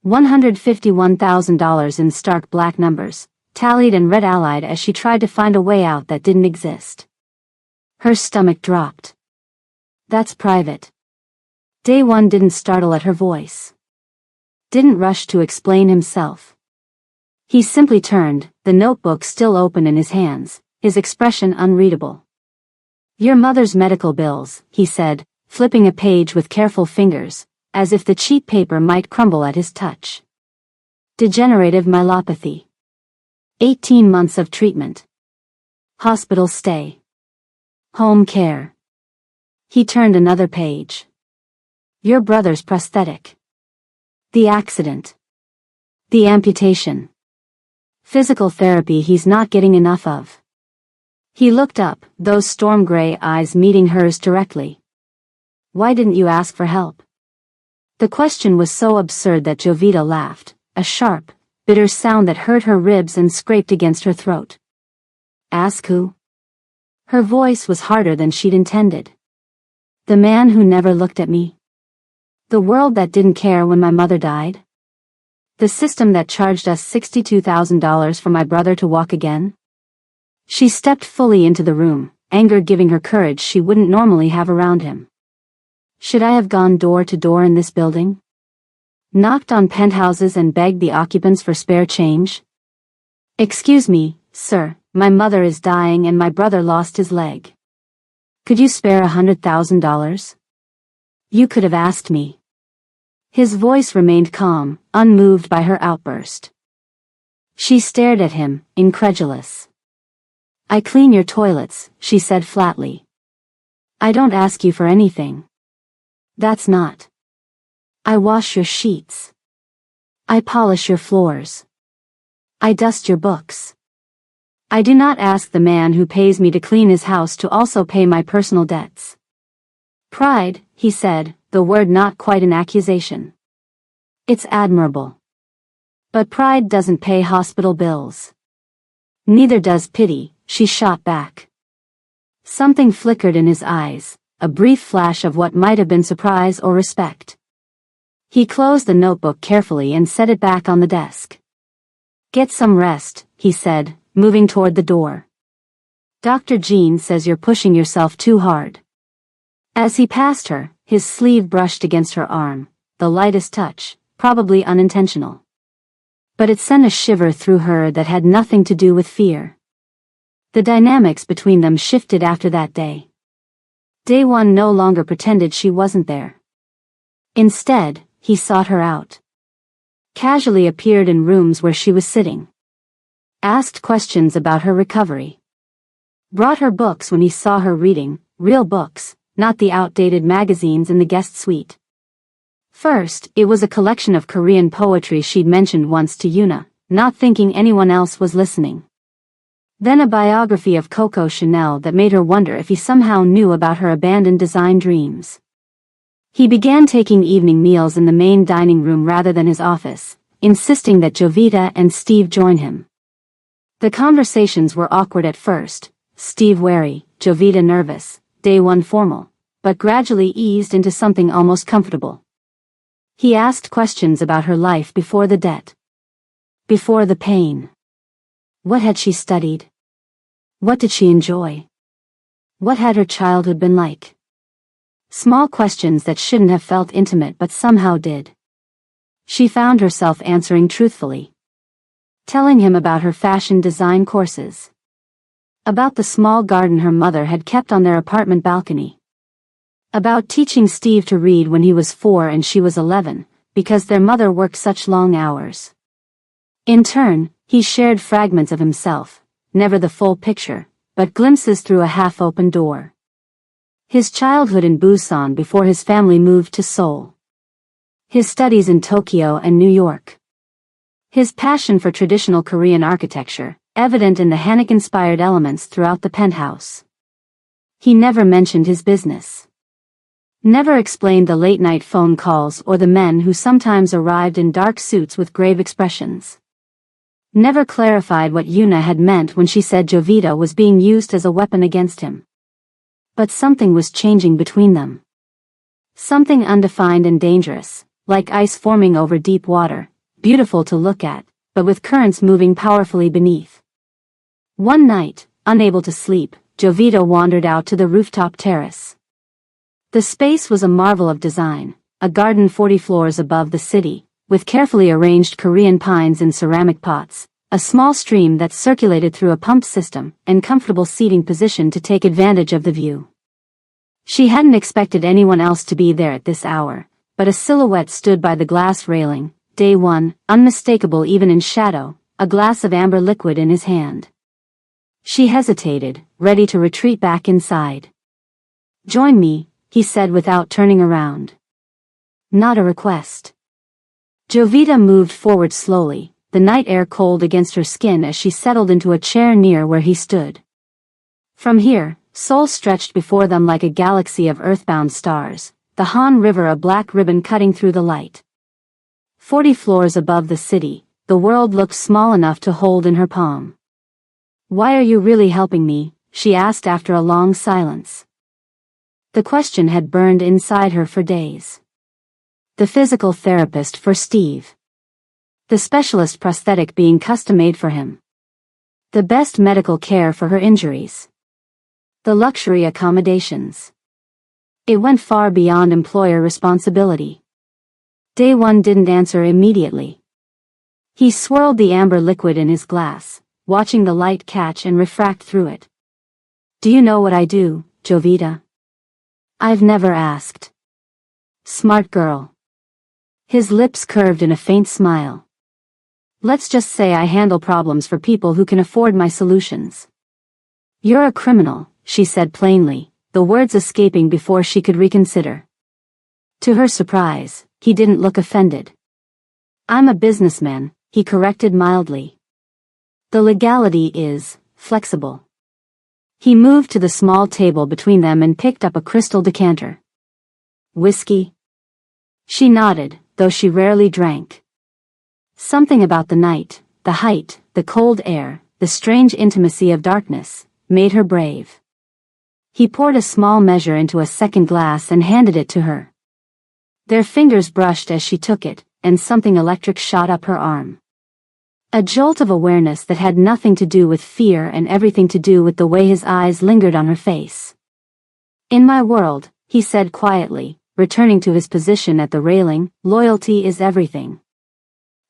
$151,000 in stark black numbers, tallied and red allied as she tried to find a way out that didn't exist. Her stomach dropped. That's private. Day One didn't startle at her voice. Didn't rush to explain himself. He simply turned, the notebook still open in his hands, his expression unreadable. Your mother's medical bills, he said, flipping a page with careful fingers, as if the cheap paper might crumble at his touch. Degenerative myelopathy. 18 months of treatment. Hospital stay. Home care. He turned another page. Your brother's prosthetic. The accident. The amputation. Physical therapy he's not getting enough of. He looked up, those storm-gray eyes meeting hers directly. Why didn't you ask for help? The question was so absurd that Jovita laughed, a sharp, bitter sound that hurt her ribs and scraped against her throat. Ask who? Her voice was harder than she'd intended. The man who never looked at me. The world that didn't care when my mother died. The system that charged us $62,000 for my brother to walk again. She stepped fully into the room, anger giving her courage she wouldn't normally have around him. Should I have gone door to door in this building? Knocked on penthouses and begged the occupants for spare change? Excuse me, sir, my mother is dying and my brother lost his leg. Could you spare $100,000? You could have asked me. His voice remained calm, unmoved by her outburst. She stared at him, incredulous. I clean your toilets, she said flatly. I don't ask you for anything. That's not. I wash your sheets. I polish your floors. I dust your books. I do not ask the man who pays me to clean his house to also pay my personal debts. Pride, he said, the word not quite an accusation. It's admirable. But pride doesn't pay hospital bills. Neither does pity, she shot back. Something flickered in his eyes, a brief flash of what might have been surprise or respect. He closed the notebook carefully and set it back on the desk. Get some rest, he said, moving toward the door. Dr. Jean says you're pushing yourself too hard. As he passed her, his sleeve brushed against her arm, the lightest touch, probably unintentional. But it sent a shiver through her that had nothing to do with fear. The dynamics between them shifted after that day. Day one no longer pretended she wasn't there. Instead, he sought her out. Casually appeared in rooms where she was sitting. Asked questions about her recovery. Brought her books when he saw her reading, real books, not the outdated magazines in the guest suite. First, it was a collection of Korean poetry she'd mentioned once to Yuna, not thinking anyone else was listening. Then a biography of Coco Chanel that made her wonder if he somehow knew about her abandoned design dreams. He began taking evening meals in the main dining room rather than his office, insisting that Jovita and Steve join him. The conversations were awkward at first, Steve wary, Jovita nervous, day one formal, but gradually eased into something almost comfortable. He asked questions about her life before the debt. Before the pain. What had she studied? What did she enjoy? What had her childhood been like? Small questions that shouldn't have felt intimate but somehow did. She found herself answering truthfully. Telling him about her fashion design courses. About the small garden her mother had kept on their apartment balcony. About teaching Steve to read when he was 4 and she was 11, because their mother worked such long hours. In turn, he shared fragments of himself, never the full picture, but glimpses through a half-open door. His childhood in Busan before his family moved to Seoul. His studies in Tokyo and New York. His passion for traditional Korean architecture, evident in the Hanok-inspired elements throughout the penthouse. He never mentioned his business. Never explained the late-night phone calls or the men who sometimes arrived in dark suits with grave expressions. Never clarified what Yuna had meant when she said Jovita was being used as a weapon against him. But something was changing between them. Something undefined and dangerous, like ice forming over deep water, beautiful to look at, but with currents moving powerfully beneath. One night, unable to sleep, Jovita wandered out to the rooftop terrace. The space was a marvel of design, a garden 40 floors above the city, with carefully arranged Korean pines in ceramic pots, a small stream that circulated through a pump system, and comfortable seating position to take advantage of the view. She hadn't expected anyone else to be there at this hour, but a silhouette stood by the glass railing, day one, unmistakable even in shadow, a glass of amber liquid in his hand. She hesitated, ready to retreat back inside. Join me, he said without turning around. Not a request. Jovita moved forward slowly, the night air cold against her skin as she settled into a chair near where he stood. From here, Seoul stretched before them like a galaxy of earthbound stars, the Han River a black ribbon cutting through the light. 40 floors above the city, the world looked small enough to hold in her palm. Why are you really helping me? She asked after a long silence. The question had burned inside her for days. The physical therapist for Steve. The specialist prosthetic being custom-made for him. The best medical care for her injuries. The luxury accommodations. It went far beyond employer responsibility. Day one didn't answer immediately. He swirled the amber liquid in his glass, watching the light catch and refract through it. Do you know what I do, Jovita? I've never asked. Smart girl. His lips curved in a faint smile. Let's just say I handle problems for people who can afford my solutions. You're a criminal, she said plainly, the words escaping before she could reconsider. To her surprise, he didn't look offended. I'm a businessman, he corrected mildly. The legality is flexible. He moved to the small table between them and picked up a crystal decanter. Whiskey? She nodded, though she rarely drank. Something about the night, the height, the cold air, the strange intimacy of darkness, made her brave. He poured a small measure into a second glass and handed it to her. Their fingers brushed as she took it, and something electric shot up her arm. A jolt of awareness that had nothing to do with fear and everything to do with the way his eyes lingered on her face. "In my world," he said quietly, returning to his position at the railing, "loyalty is everything.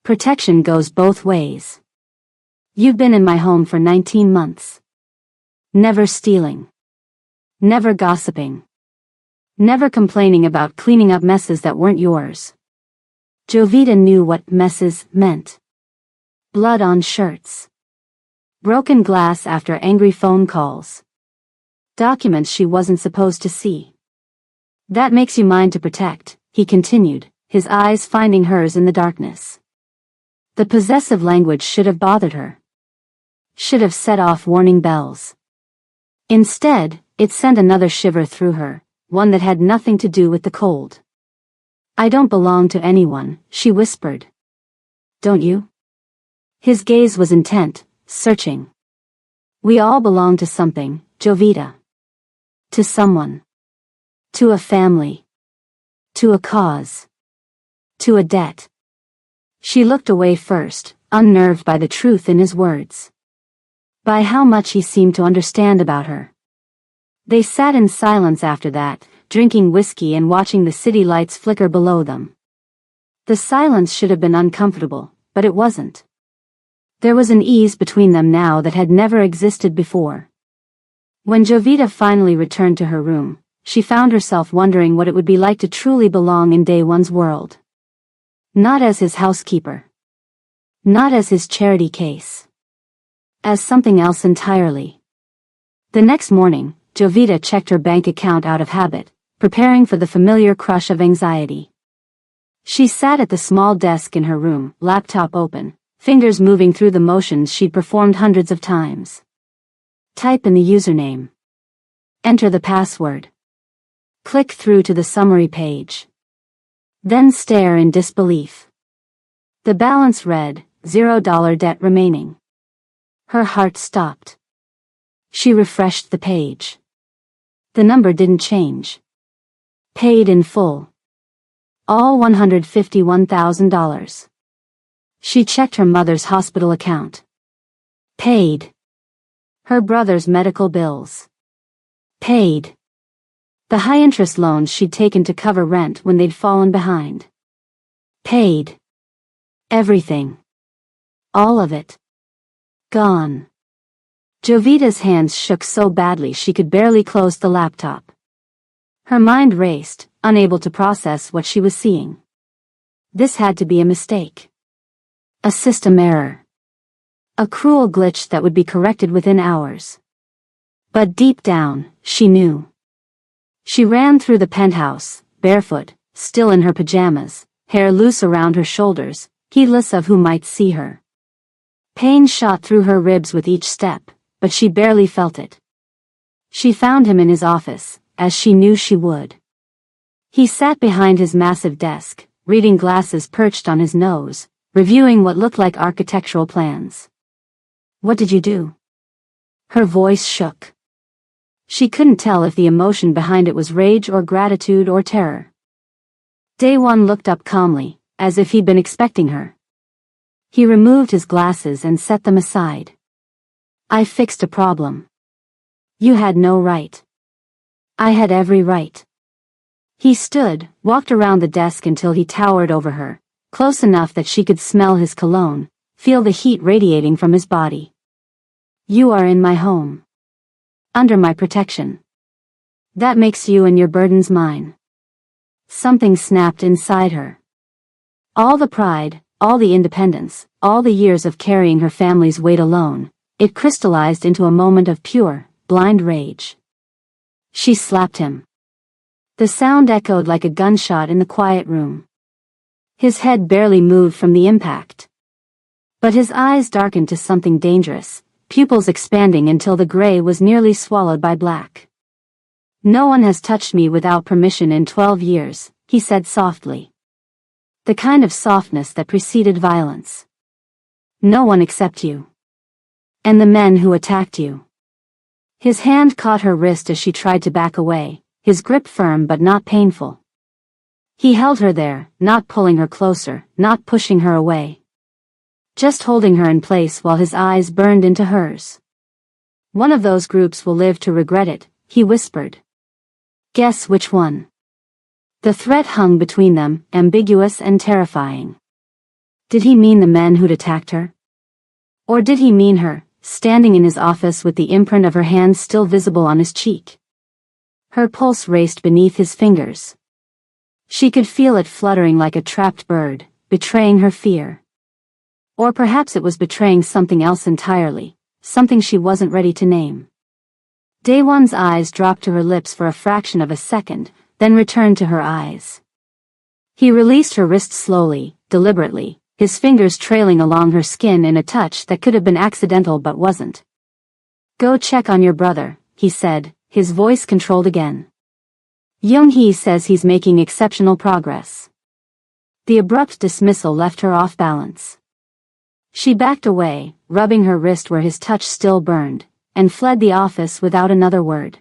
Protection goes both ways. You've been in my home for 19 months. Never stealing. Never gossiping. Never complaining about cleaning up messes that weren't yours." Jovita knew what messes meant. Blood on shirts. Broken glass after angry phone calls. Documents she wasn't supposed to see. "That makes you mine to protect," he continued, his eyes finding hers in the darkness. The possessive language should have bothered her. Should have set off warning bells. Instead, it sent another shiver through her, one that had nothing to do with the cold. "I don't belong to anyone," she whispered. "Don't you?" His gaze was intent, searching. "We all belong to something, Jovita. To someone. To a family. To a cause. To a debt." She looked away first, unnerved by the truth in his words. By how much he seemed to understand about her. They sat in silence after that, drinking whiskey and watching the city lights flicker below them. The silence should have been uncomfortable, but it wasn't. There was an ease between them now that had never existed before. When Jovita finally returned to her room, she found herself wondering what it would be like to truly belong in Day One's world. Not as his housekeeper. Not as his charity case. As something else entirely. The next morning, Jovita checked her bank account out of habit, preparing for the familiar crush of anxiety. She sat at the small desk in her room, laptop open, fingers moving through the motions she'd performed hundreds of times. Type in the username. Enter the password. Click through to the summary page. Then stare in disbelief. The balance read, $0 debt remaining. Her heart stopped. She refreshed the page. The number didn't change. Paid in full. All $151,000. She checked her mother's hospital account. Paid. Her brother's medical bills. Paid. The high-interest loans she'd taken to cover rent when they'd fallen behind. Paid. Everything. All of it. Gone. Jovita's hands shook so badly she could barely close the laptop. Her mind raced, unable to process what she was seeing. This had to be a mistake. A system error. A cruel glitch that would be corrected within hours. But deep down, she knew. She ran through the penthouse, barefoot, still in her pajamas, hair loose around her shoulders, heedless of who might see her. Pain shot through her ribs with each step, but she barely felt it. She found him in his office, as she knew she would. He sat behind his massive desk, reading glasses perched on his nose, reviewing what looked like architectural plans. "What did you do?" Her voice shook. She couldn't tell if the emotion behind it was rage or gratitude or terror. Day One looked up calmly, as if he'd been expecting her. He removed his glasses and set them aside. "I fixed a problem. You had no right. I had every right." He stood, walked around the desk until he towered over her, close enough that she could smell his cologne, feel the heat radiating from his body. "You are in my home. Under my protection. That makes you and your burdens mine." Something snapped inside her. All the pride, all the independence, all the years of carrying her family's weight alone, it crystallized into a moment of pure, blind rage. She slapped him. The sound echoed like a gunshot in the quiet room. His head barely moved from the impact. But his eyes darkened to something dangerous, pupils expanding until the gray was nearly swallowed by black. No one has touched me without permission in 12 years, he said softly. The kind of softness that preceded violence. No one except you. And the men who attacked you. His hand caught her wrist as she tried to back away, his grip firm but not painful. He held her there, not pulling her closer, not pushing her away. Just holding her in place while his eyes burned into hers. One of those groups will live to regret it, he whispered. Guess which one? The threat hung between them, ambiguous and terrifying. Did he mean the men who'd attacked her? Or did he mean her, standing in his office with the imprint of her hand still visible on his cheek? Her pulse raced beneath his fingers. She could feel it fluttering like a trapped bird, betraying her fear. Or perhaps it was betraying something else entirely, something she wasn't ready to name. Daewon's eyes dropped to her lips for a fraction of a second, then returned to her eyes. He released her wrist slowly, deliberately, his fingers trailing along her skin in a touch that could have been accidental but wasn't. Go check on your brother, he said, his voice controlled again. Young-hee says he's making exceptional progress. The abrupt dismissal left her off balance. She backed away, rubbing her wrist where his touch still burned, and fled the office without another word.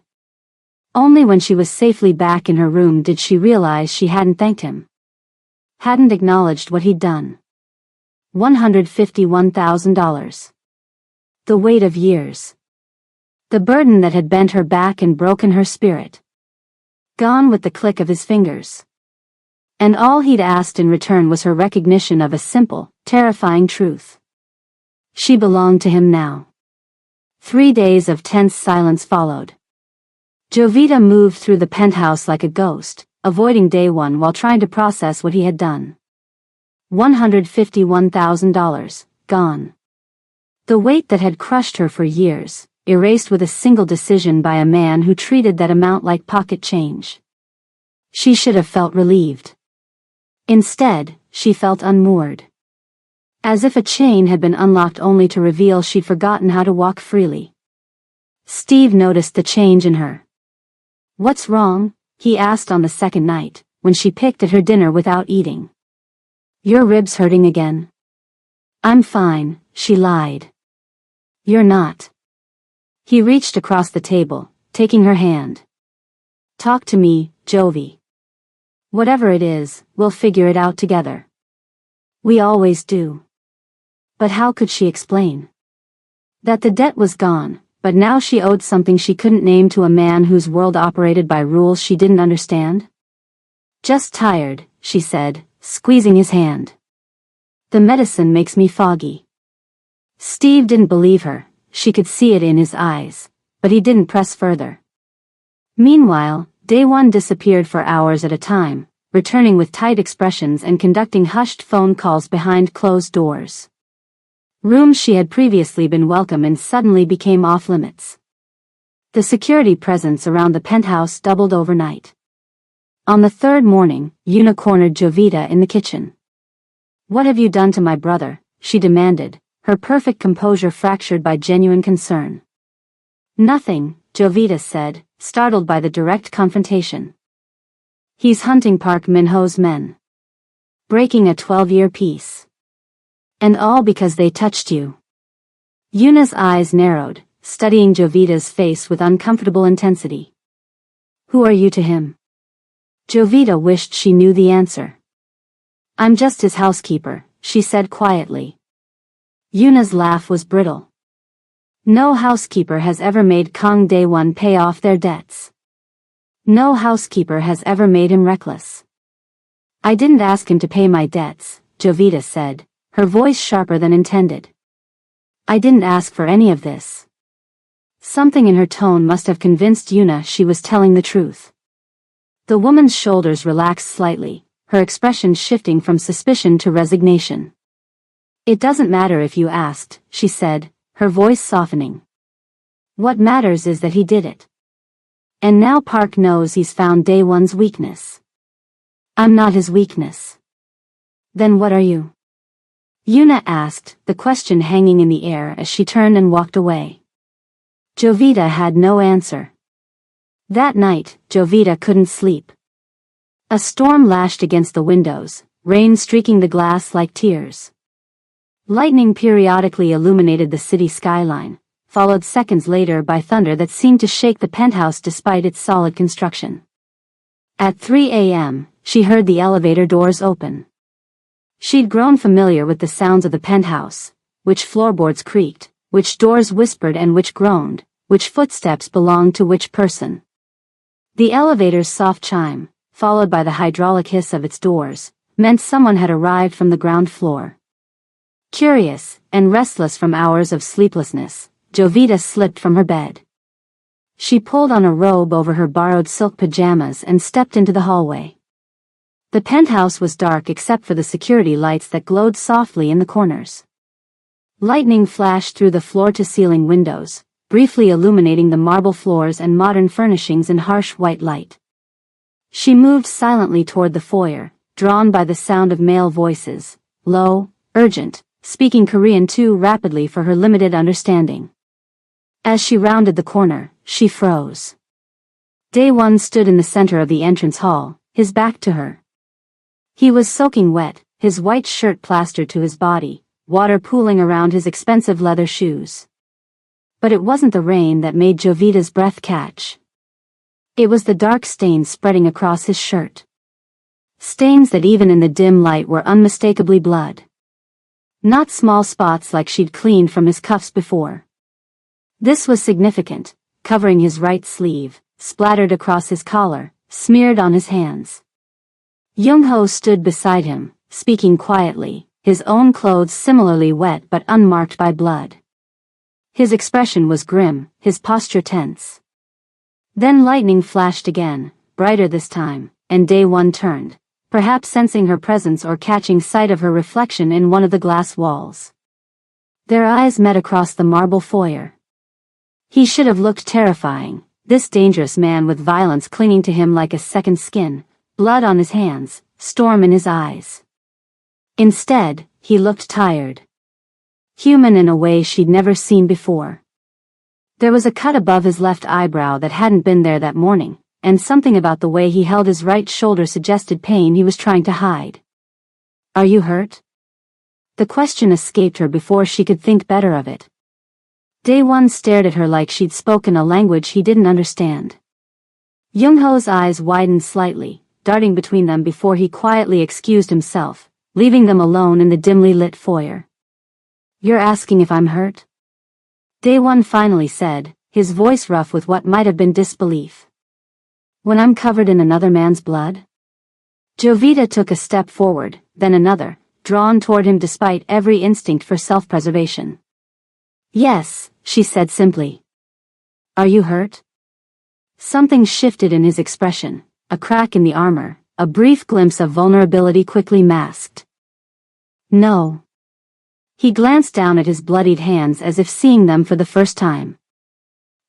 Only when she was safely back in her room did she realize she hadn't thanked him. Hadn't acknowledged what he'd done. $151,000. The weight of years. The burden that had bent her back and broken her spirit. Gone with the click of his fingers. And all he'd asked in return was her recognition of a simple, terrifying truth. She belonged to him now. 3 days of tense silence followed. Jovita moved through the penthouse like a ghost, avoiding Daewon while trying to process what he had done. $151,000, gone. The weight that had crushed her for years, erased with a single decision by a man who treated that amount like pocket change. She should have felt relieved. Instead, she felt unmoored. As if a chain had been unlocked only to reveal she'd forgotten how to walk freely. Steve noticed the change in her. What's wrong? He asked on the second night, when she picked at her dinner without eating. Your ribs hurting again? I'm fine, she lied. You're not. He reached across the table, taking her hand. Talk to me, Jovi. Whatever it is, we'll figure it out together. We always do. But how could she explain? That the debt was gone, but now she owed something she couldn't name to a man whose world operated by rules she didn't understand? Just tired, she said, squeezing his hand. The medicine makes me foggy. Steve didn't believe her, she could see it in his eyes, but he didn't press further. Meanwhile, Daewon disappeared for hours at a time, returning with tight expressions and conducting hushed phone calls behind closed doors. Rooms she had previously been welcome in suddenly became off-limits. The security presence around the penthouse doubled overnight. On the third morning, Yuna cornered Jovita in the kitchen. What have you done to my brother? She demanded, her perfect composure fractured by genuine concern. Nothing, Jovita said, startled by the direct confrontation. He's hunting Park Min-ho's men. Breaking a 12-year peace. And all because they touched you. Yuna's eyes narrowed, studying Jovita's face with uncomfortable intensity. Who are you to him? Jovita wished she knew the answer. I'm just his housekeeper, she said quietly. Yuna's laugh was brittle. No housekeeper has ever made Kang Daewon pay off their debts. No housekeeper has ever made him reckless. I didn't ask him to pay my debts, Jovita said, her voice sharper than intended. I didn't ask for any of this. Something in her tone must have convinced Yuna she was telling the truth. The woman's shoulders relaxed slightly, her expression shifting from suspicion to resignation. It doesn't matter if you asked, she said, her voice softening. What matters is that he did it. And now Park knows he's found Daewon's weakness. I'm not his weakness. Then what are you? Yuna asked, the question hanging in the air as she turned and walked away. Jovita had no answer. That night, Jovita couldn't sleep. A storm lashed against the windows, rain streaking the glass like tears. Lightning periodically illuminated the city skyline, followed seconds later by thunder that seemed to shake the penthouse despite its solid construction. At 3 a.m., she heard the elevator doors open. She'd grown familiar with the sounds of the penthouse, which floorboards creaked, which doors whispered and which groaned, which footsteps belonged to which person. The elevator's soft chime, followed by the hydraulic hiss of its doors, meant someone had arrived from the ground floor. Curious, and restless from hours of sleeplessness, Jovita slipped from her bed. She pulled on a robe over her borrowed silk pajamas and stepped into the hallway. The penthouse was dark except for the security lights that glowed softly in the corners. Lightning flashed through the floor-to-ceiling windows, briefly illuminating the marble floors and modern furnishings in harsh white light. She moved silently toward the foyer, drawn by the sound of male voices, low, urgent, speaking Korean too rapidly for her limited understanding. As she rounded the corner, she froze. Daewon stood in the center of the entrance hall, his back to her. He was soaking wet, his white shirt plastered to his body, water pooling around his expensive leather shoes. But it wasn't the rain that made Jovita's breath catch. It was the dark stains spreading across his shirt. Stains that even in the dim light were unmistakably blood. Not small spots like she'd cleaned from his cuffs before. This was significant, covering his right sleeve, splattered across his collar, smeared on his hands. Young-ho stood beside him, speaking quietly, his own clothes similarly wet but unmarked by blood. His expression was grim, his posture tense. Then lightning flashed again, brighter this time, and Daewon turned, perhaps sensing her presence or catching sight of her reflection in one of the glass walls. Their eyes met across the marble foyer. He should have looked terrifying, this dangerous man with violence clinging to him like a second skin, blood on his hands, storm in his eyes. Instead, he looked tired. Human in a way she'd never seen before. There was a cut above his left eyebrow that hadn't been there that morning, and something about the way he held his right shoulder suggested pain he was trying to hide. "Are you hurt?" The question escaped her before she could think better of it. Daewon stared at her like she'd spoken a language he didn't understand. Young-ho's eyes widened slightly, darting between them before he quietly excused himself, leaving them alone in the dimly lit foyer. "You're asking if I'm hurt?" Daewon finally said, his voice rough with what might have been disbelief. "When I'm covered in another man's blood?" Jovita took a step forward, then another, drawn toward him despite every instinct for self-preservation. "Yes," she said simply. "Are you hurt?" Something shifted in his expression, a crack in the armor, a brief glimpse of vulnerability quickly masked. "No." He glanced down at his bloodied hands as if seeing them for the first time.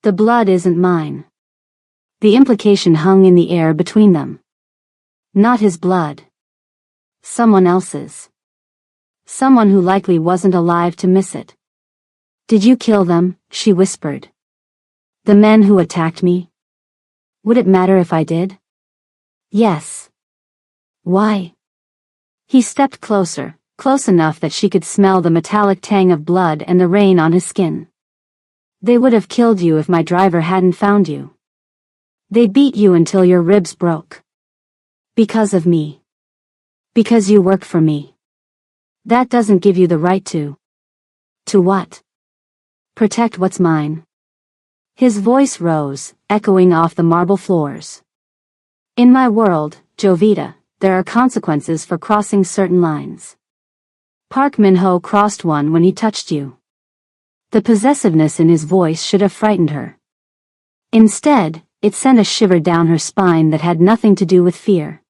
"The blood isn't mine." The implication hung in the air between them. Not his blood. Someone else's. Someone who likely wasn't alive to miss it. "Did you kill them?" she whispered. "The men who attacked me? Would it matter if I did?" "Yes." "Why?" He stepped closer, close enough that she could smell the metallic tang of blood and the rain on his skin. "They would have killed you if my driver hadn't found you. They beat you until your ribs broke. Because of me. Because you work for me. That doesn't give you the right to." "To what?" "Protect what's mine." His voice rose, echoing off the marble floors. "In my world, Jovita, there are consequences for crossing certain lines. Park Min-ho crossed one when he touched you." The possessiveness in his voice should have frightened her. Instead, it sent a shiver down her spine that had nothing to do with fear.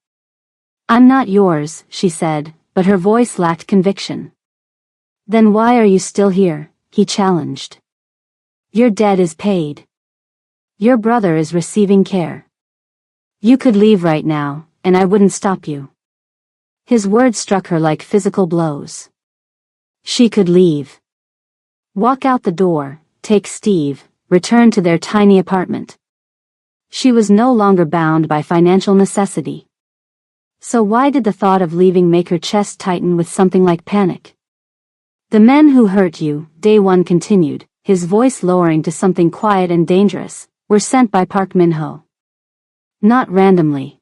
"I'm not yours," she said, but her voice lacked conviction. "Then why are you still here?" he challenged. "Your debt is paid. Your brother is receiving care. You could leave right now, and I wouldn't stop you." His words struck her like physical blows. She could leave. Walk out the door, take Steve, return to their tiny apartment. She was no longer bound by financial necessity. So why did the thought of leaving make her chest tighten with something like panic? The men who hurt you, Dae-won continued, his voice lowering to something quiet and dangerous, were sent by Park Min-ho. Not randomly.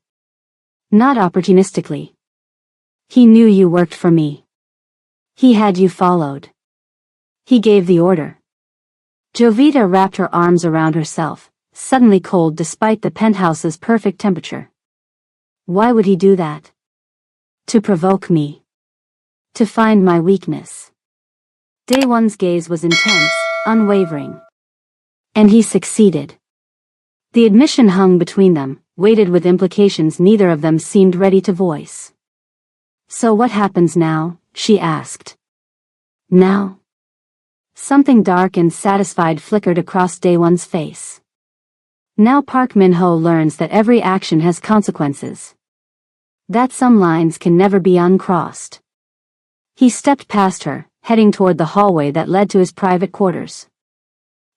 Not opportunistically. He knew you worked for me. He had you followed. He gave the order. Jovita wrapped her arms around herself, suddenly cold despite the penthouse's perfect temperature. Why would he do that? To provoke me. To find my weakness. Dae-won's gaze was intense, unwavering. And he succeeded. The admission hung between them, weighted with implications neither of them seemed ready to voice. So what happens now? She asked. Now? Something dark and satisfied flickered across Dae-won's face. Now Park Min-ho learns that every action has consequences. That some lines can never be uncrossed. He stepped past her, heading toward the hallway that led to his private quarters.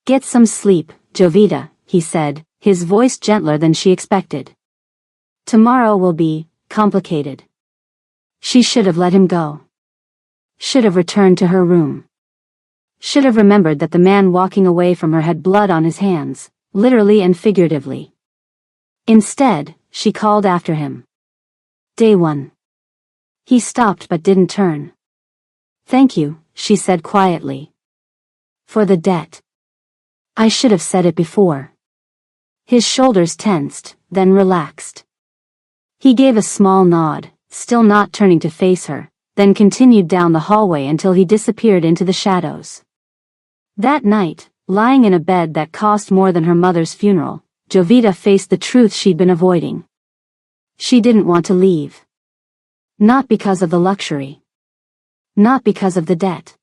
Get some sleep, Jovita, he said, his voice gentler than she expected. Tomorrow will be complicated. She should have let him go. Should have returned to her room. Should have remembered that the man walking away from her had blood on his hands, literally and figuratively. Instead, she called after him. Dae-won. He stopped but didn't turn. Thank you, she said quietly. For the debt. I should have said it before. His shoulders tensed, then relaxed. He gave a small nod, still not turning to face her, then continued down the hallway until he disappeared into the shadows. That night, lying in a bed that cost more than her mother's funeral, Jovita faced the truth she'd been avoiding. She didn't want to leave. Not because of the luxury. Not because of the debt.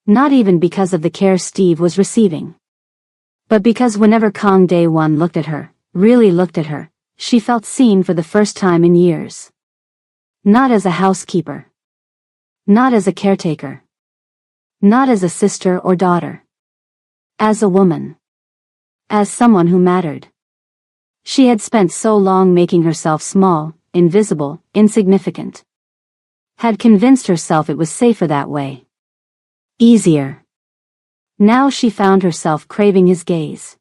Not even because of the care Steve was receiving. But because whenever Kang Dae-won looked at her, really looked at her, she felt seen for the first time in years. Not as a housekeeper. Not as a caretaker. Not as a sister or daughter. As a woman. As someone who mattered. She had spent so long making herself small, invisible, insignificant. Had convinced herself it was safer that way. Easier. Now she found herself craving his gaze.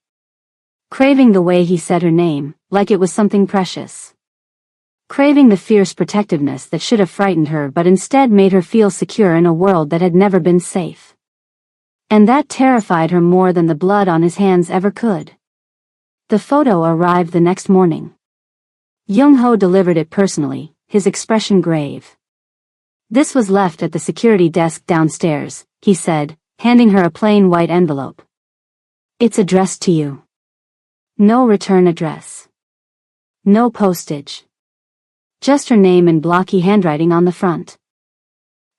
Craving the way he said her name, like it was something precious. Craving the fierce protectiveness that should have frightened her but instead made her feel secure in a world that had never been safe. And that terrified her more than the blood on his hands ever could. The photo arrived the next morning. Young-ho delivered it personally, his expression grave. This was left at the security desk downstairs, he said, handing her a plain white envelope. It's addressed to you. No return address. No postage. Just her name in blocky handwriting on the front.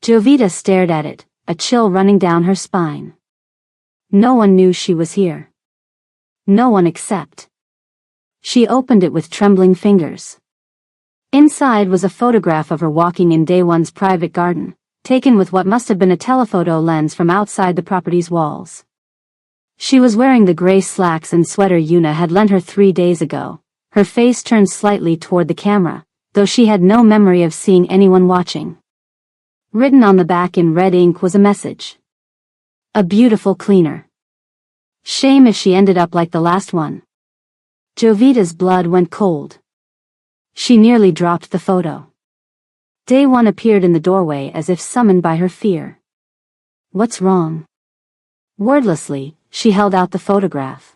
Jovita stared at it, a chill running down her spine. No one knew she was here. No one except. She opened it with trembling fingers. Inside was a photograph of her walking in Dae-won's private garden, taken with what must have been a telephoto lens from outside the property's walls. She was wearing the gray slacks and sweater Yuna had lent her 3 days ago, her face turned slightly toward the camera, though she had no memory of seeing anyone watching. Written on the back in red ink was a message. A beautiful cleaner. Shame if she ended up like the last one. Jovita's blood went cold. She nearly dropped the photo. Dae-won appeared in the doorway as if summoned by her fear. What's wrong? Wordlessly, she held out the photograph.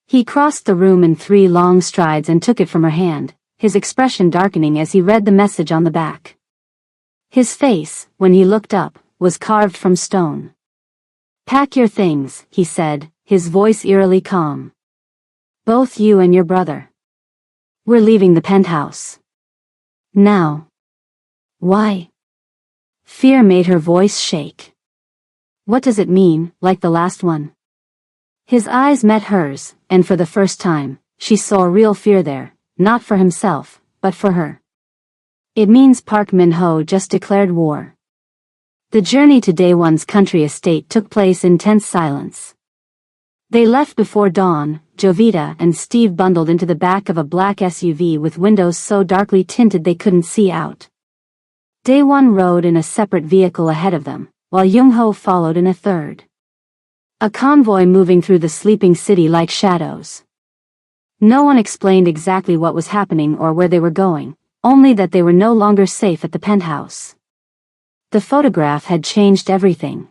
He crossed the room in 3 long strides and took it from her hand, his expression darkening as he read the message on the back. His face, when he looked up, was carved from stone. Pack your things, he said, his voice eerily calm. Both you and your brother. We're leaving the penthouse. Now. Why? Fear made her voice shake. What does it mean, like the last one? His eyes met hers, and for the first time, she saw real fear there, not for himself, but for her. It means Park Min-ho just declared war. The journey to Dae-won's country estate took place in tense silence. They left before dawn. Jovita and Steve bundled into the back of a black SUV with windows so darkly tinted they couldn't see out. Daewon rode in a separate vehicle ahead of them, while Young-ho followed in a third. A convoy moving through the sleeping city like shadows. No one explained exactly what was happening or where they were going, only that they were no longer safe at the penthouse. The photograph had changed everything.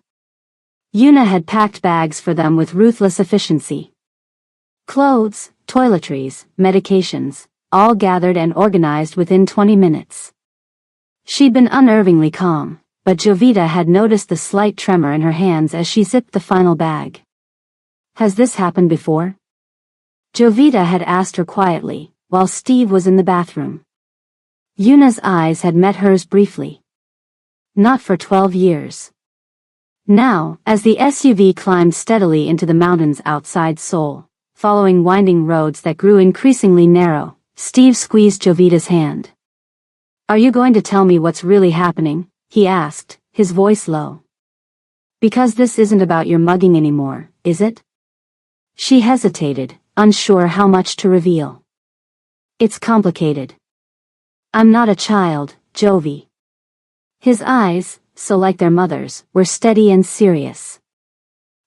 Yuna had packed bags for them with ruthless efficiency. Clothes, toiletries, medications, all gathered and organized within 20 minutes. She'd been unnervingly calm, but Jovita had noticed the slight tremor in her hands as she zipped the final bag. "Has this happened before?" Jovita had asked her quietly, while Steve was in the bathroom. Yuna's eyes had met hers briefly. Not for 12 years. Now, as the SUV climbed steadily into the mountains outside Seoul, following winding roads that grew increasingly narrow, Steve squeezed Jovita's hand. "Are you going to tell me what's really happening?" he asked, his voice low. "Because this isn't about your mugging anymore, is it?" She hesitated, unsure how much to reveal. "It's complicated. I'm not a child, Jovi." His eyes, so like their mother's, were steady and serious.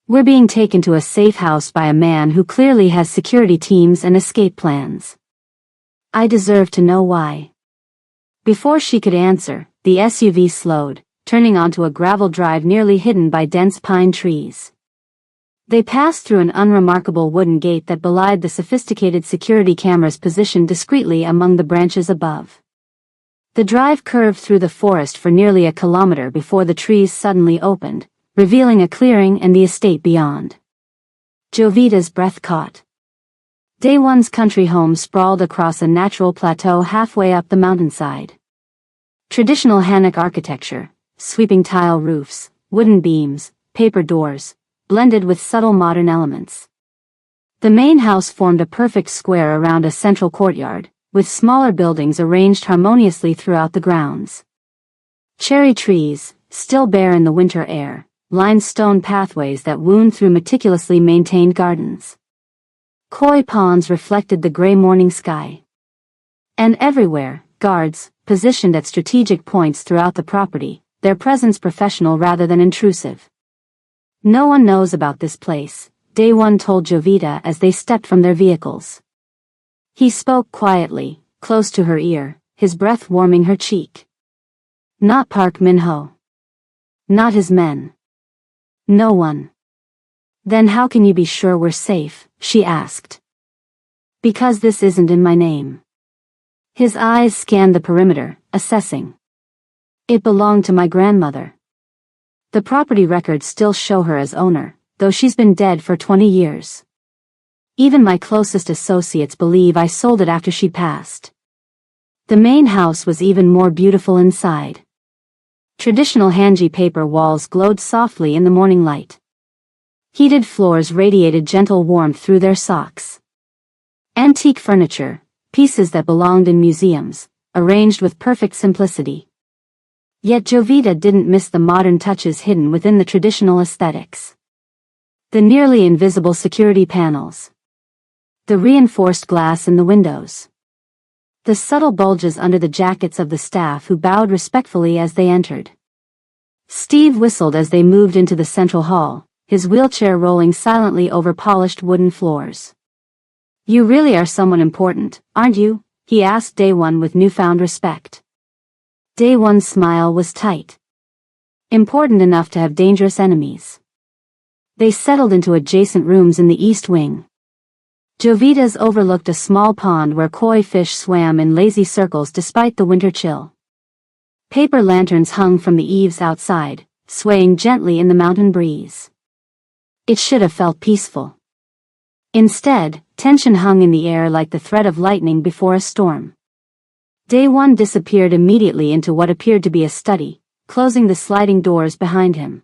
"We're being taken to a safe house by a man who clearly has security teams and escape plans. I deserve to know why." Before she could answer, the SUV slowed, turning onto a gravel drive nearly hidden by dense pine trees. They passed through an unremarkable wooden gate that belied the sophisticated security cameras positioned discreetly among the branches above. The drive curved through the forest for nearly a kilometer before the trees suddenly opened, revealing a clearing and the estate beyond. Jovita's breath caught. Daewon's country home sprawled across a natural plateau halfway up the mountainside. Traditional Hanok architecture, sweeping tile roofs, wooden beams, paper doors, blended with subtle modern elements. The main house formed a perfect square around a central courtyard, with smaller buildings arranged harmoniously throughout the grounds. Cherry trees, still bare in the winter air, lined stone pathways that wound through meticulously maintained gardens. Koi ponds reflected the gray morning sky. And everywhere, guards, positioned at strategic points throughout the property, their presence professional rather than intrusive. "No one knows about this place," Daewon told Jovita as they stepped from their vehicles. He spoke quietly, close to her ear, his breath warming her cheek. "Not Park Min-ho. Not his men. No one." "Then how can you be sure we're safe?" she asked. "Because this isn't in my name." His eyes scanned the perimeter, assessing. "It belonged to my grandmother. The property records still show her as owner, though she's been dead for 20 years. Even my closest associates believe I sold it after she passed." The main house was even more beautiful inside. Traditional Hanji paper walls glowed softly in the morning light. Heated floors radiated gentle warmth through their socks. Antique furniture, pieces that belonged in museums, arranged with perfect simplicity. Yet Jovita didn't miss the modern touches hidden within the traditional aesthetics. The nearly invisible security panels. The reinforced glass in the windows. The subtle bulges under the jackets of the staff who bowed respectfully as they entered. Steve whistled as they moved into the central hall, his wheelchair rolling silently over polished wooden floors. "You really are someone important, aren't you?" he asked Daewon with newfound respect. Daewon's smile was tight. "Important enough to have dangerous enemies." They settled into adjacent rooms in the east wing. Jovita's overlooked a small pond where koi fish swam in lazy circles despite the winter chill. Paper lanterns hung from the eaves outside, swaying gently in the mountain breeze. It should have felt peaceful. Instead, tension hung in the air like the threat of lightning before a storm. Daewon disappeared immediately into what appeared to be a study, closing the sliding doors behind him.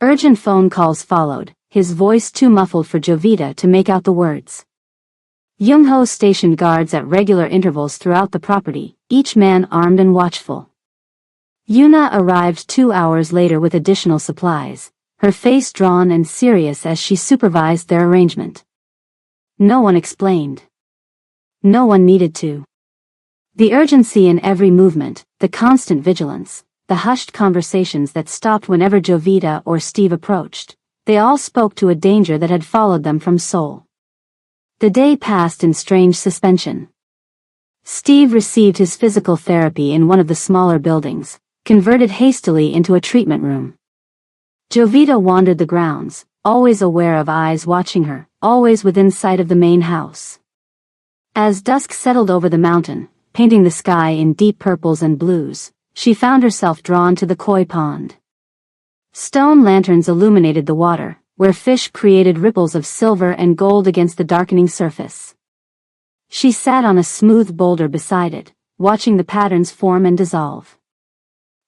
Urgent phone calls followed, his voice too muffled for Jovita to make out the words. Young-ho stationed guards at regular intervals throughout the property, each man armed and watchful. Yuna arrived 2 hours later with additional supplies, her face drawn and serious as she supervised their arrangement. No one explained. No one needed to. The urgency in every movement, the constant vigilance, the hushed conversations that stopped whenever Jovita or Steve approached, they all spoke to a danger that had followed them from Seoul. The day passed in strange suspension. Steve received his physical therapy in one of the smaller buildings, converted hastily into a treatment room. Jovita wandered the grounds, always aware of eyes watching her, always within sight of the main house. As dusk settled over the mountain, painting the sky in deep purples and blues, she found herself drawn to the koi pond. Stone lanterns illuminated the water, where fish created ripples of silver and gold against the darkening surface. She sat on a smooth boulder beside it, watching the patterns form and dissolve.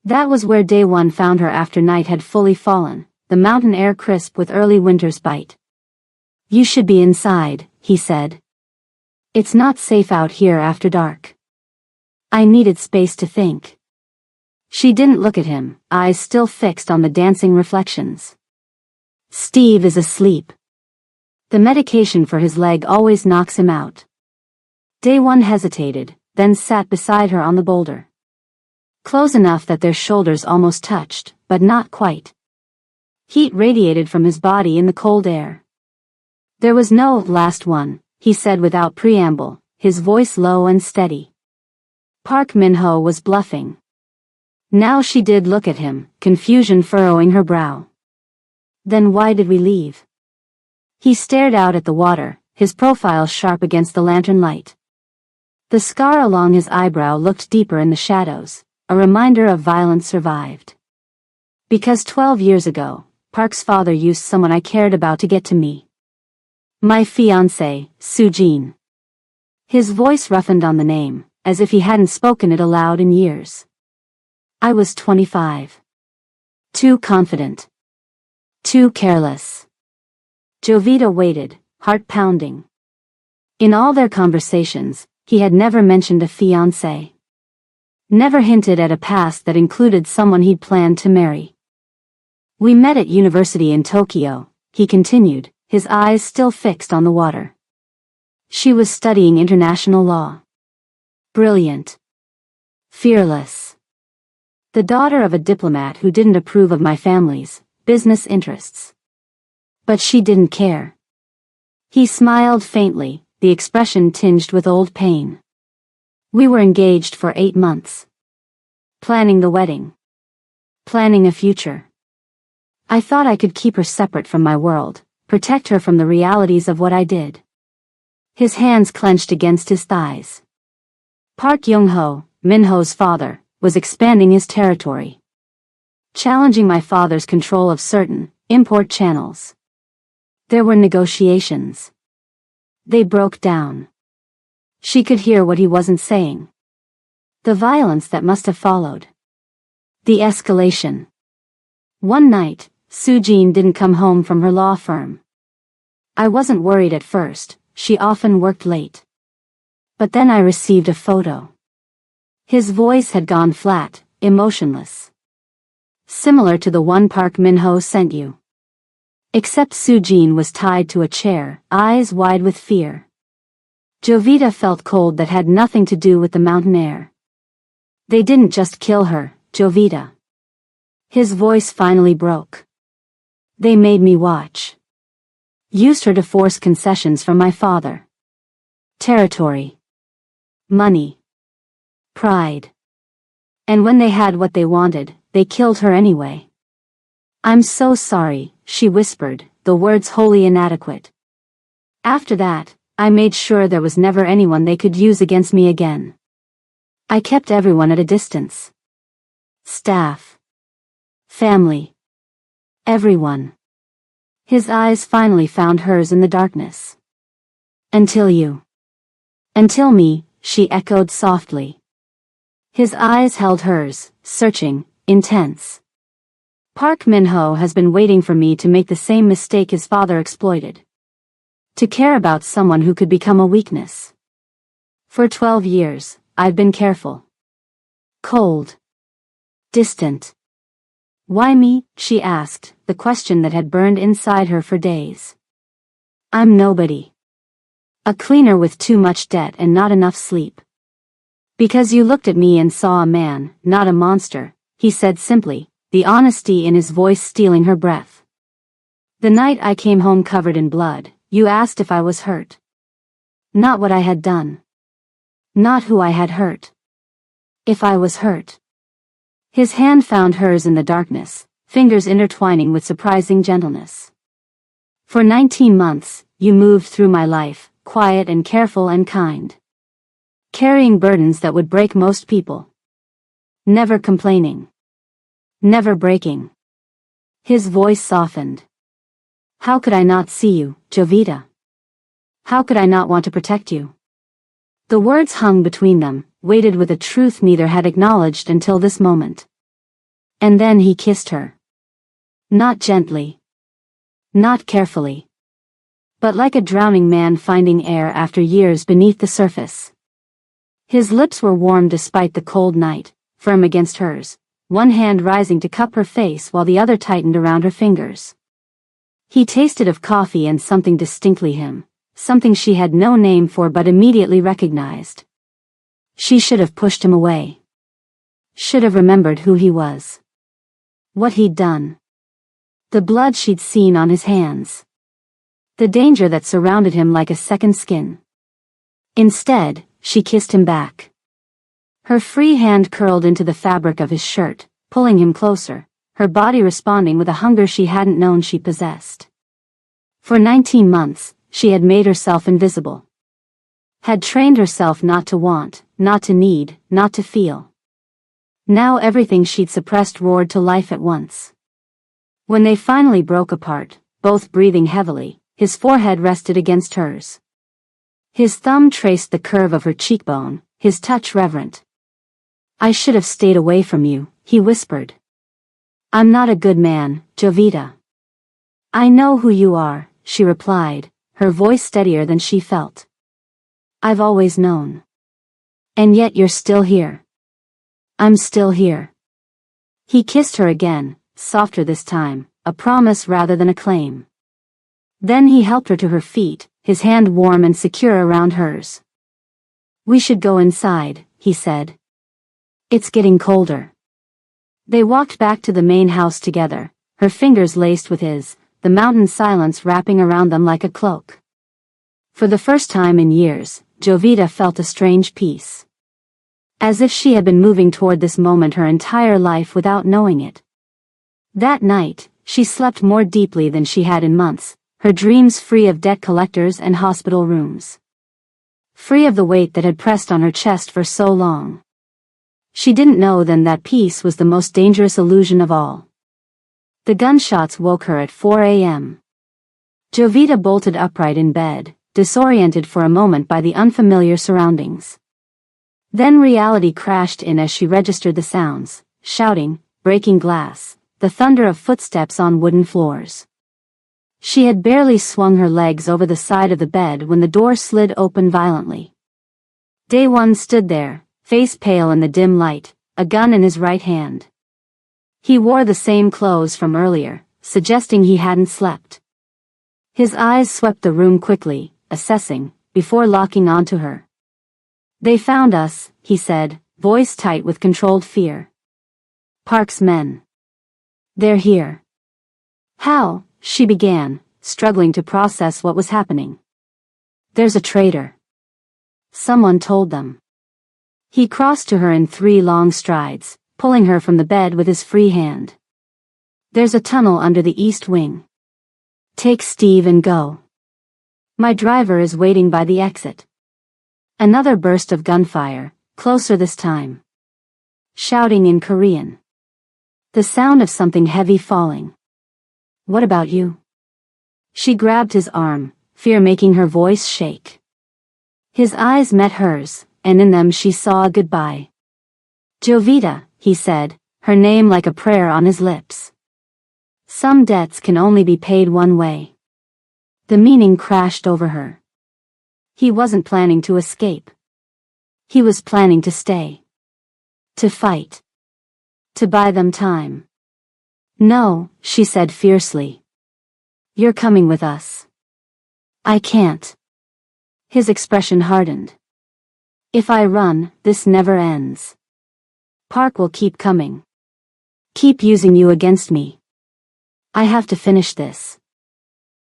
That was where day one found her after night had fully fallen, the mountain air crisp with early winter's bite. "You should be inside," he said. "It's not safe out here after dark." I needed space to think. She didn't look at him, eyes still fixed on the dancing reflections. "Steve is asleep. The medication for his leg always knocks him out." Day one hesitated, then sat beside her on the boulder. Close enough that their shoulders almost touched, but not quite. Heat radiated from his body in the cold air. "There was no last one," he said without preamble, his voice low and steady. Park Min-ho was bluffing. Now she did look at him, confusion furrowing her brow. "Then why did we leave?" He stared out at the water, his profile sharp against the lantern light. The scar along his eyebrow looked deeper in the shadows, a reminder of violence survived. "Because 12 years ago, Park's father used someone I cared about to get to me. My fiancée, Soo-jin." His voice roughened on the name, as if he hadn't spoken it aloud in years. "I was 25. Too confident. Too careless." Jovita waited, heart pounding. In all their conversations, he had never mentioned a fiancé. Never hinted at a past that included someone he'd planned to marry. "We met at university in Tokyo," he continued, his eyes still fixed on the water. "She was studying international law. Brilliant. Fearless. The daughter of a diplomat who didn't approve of my family's business interests. But she didn't care." He smiled faintly, the expression tinged with old pain. "We were engaged for 8 months. Planning the wedding. Planning a future. I thought I could keep her separate from my world, protect her from the realities of what I did." His hands clenched against his thighs. Park Young-ho, Min-ho's father, was expanding his territory. Challenging my father's control of certain import channels. There were negotiations. They broke down. She could hear what he wasn't saying. The violence that must have followed. The escalation. One night, Soo-jin didn't come home from her law firm. I wasn't worried at first, she often worked late. But then I received a photo. His voice had gone flat, emotionless. "Similar to the one Park Min-ho sent you. Except Soo-jin was tied to a chair, eyes wide with fear." Jovita felt cold that had nothing to do with the mountain air. "They didn't just kill her, Jovita." His voice finally broke. "They made me watch. Used her to force concessions from my father. Territory. Money. Pride. And when they had what they wanted, they killed her anyway." "I'm so sorry," she whispered, the words wholly inadequate. "After that, I made sure there was never anyone they could use against me again. I kept everyone at a distance. Staff. Family. Everyone." His eyes finally found hers in the darkness. "Until you." "Until me," she echoed softly. His eyes held hers, searching, intense. "Park Min-ho has been waiting for me to make the same mistake his father exploited. To care about someone who could become a weakness. For 12 years, I've been careful. Cold. Distant. Why me? She asked, the question that had burned inside her for days. I'm nobody. A cleaner with too much debt and not enough sleep. Because you looked at me and saw a man, not a monster, he said simply, the honesty in his voice stealing her breath. The night I came home covered in blood, you asked if I was hurt. Not what I had done. Not who I had hurt. If I was hurt. His hand found hers in the darkness, fingers intertwining with surprising gentleness. For 19 months, you moved through my life, quiet and careful and kind. Carrying burdens that would break most people. Never complaining. Never breaking. His voice softened. How could I not see you, Jovita? How could I not want to protect you? The words hung between them, weighted with a truth neither had acknowledged until this moment. And then he kissed her. Not gently. Not carefully. But like a drowning man finding air after years beneath the surface. His lips were warm despite the cold night, firm against hers, one hand rising to cup her face while the other tightened around her fingers. He tasted of coffee and something distinctly him, something she had no name for but immediately recognized. She should have pushed him away. Should have remembered who he was. What he'd done. The blood she'd seen on his hands. The danger that surrounded him like a second skin. Instead, she kissed him back. Her free hand curled into the fabric of his shirt, pulling him closer, her body responding with a hunger she hadn't known she possessed. For 19 months, she had made herself invisible. Had trained herself not to want, not to need, not to feel. Now everything she'd suppressed roared to life at once. When they finally broke apart, both breathing heavily, his forehead rested against hers. His thumb traced the curve of her cheekbone, his touch reverent. I should have stayed away from you, he whispered. I'm not a good man, Jovita. I know who you are, she replied, her voice steadier than she felt. I've always known. And yet you're still here. I'm still here. He kissed her again, softer this time, a promise rather than a claim. Then he helped her to her feet, his hand warm and secure around hers. We should go inside, he said. It's getting colder. They walked back to the main house together, her fingers laced with his, the mountain silence wrapping around them like a cloak. For the first time in years, Jovita felt a strange peace. As if she had been moving toward this moment her entire life without knowing it. That night, she slept more deeply than she had in months, her dreams free of debt collectors and hospital rooms. Free of the weight that had pressed on her chest for so long. She didn't know then that peace was the most dangerous illusion of all. The gunshots woke her at 4 a.m. Jovita bolted upright in bed, disoriented for a moment by the unfamiliar surroundings. Then reality crashed in as she registered the sounds, shouting, breaking glass, the thunder of footsteps on wooden floors. She had barely swung her legs over the side of the bed when the door slid open violently. Day One stood there, face pale in the dim light, a gun in his right hand. He wore the same clothes from earlier, suggesting he hadn't slept. His eyes swept the room quickly, assessing, before locking onto her. They found us, he said, voice tight with controlled fear. Park's men. They're here. How? She began, struggling to process what was happening. There's a traitor. Someone told them. He crossed to her in 3 long strides, pulling her from the bed with his free hand. There's a tunnel under the east wing. Take Steve and go. My driver is waiting by the exit. Another burst of gunfire, closer this time. Shouting in Korean. The sound of something heavy falling. What about you? She grabbed his arm, fear making her voice shake. His eyes met hers, and in them she saw a goodbye. Jovita, he said, her name like a prayer on his lips. Some debts can only be paid one way. The meaning crashed over her. He wasn't planning to escape. He was planning to stay. To fight. To buy them time. No, she said fiercely. You're coming with us. I can't. His expression hardened. If I run, this never ends. Park will keep coming. Keep using you against me. I have to finish this.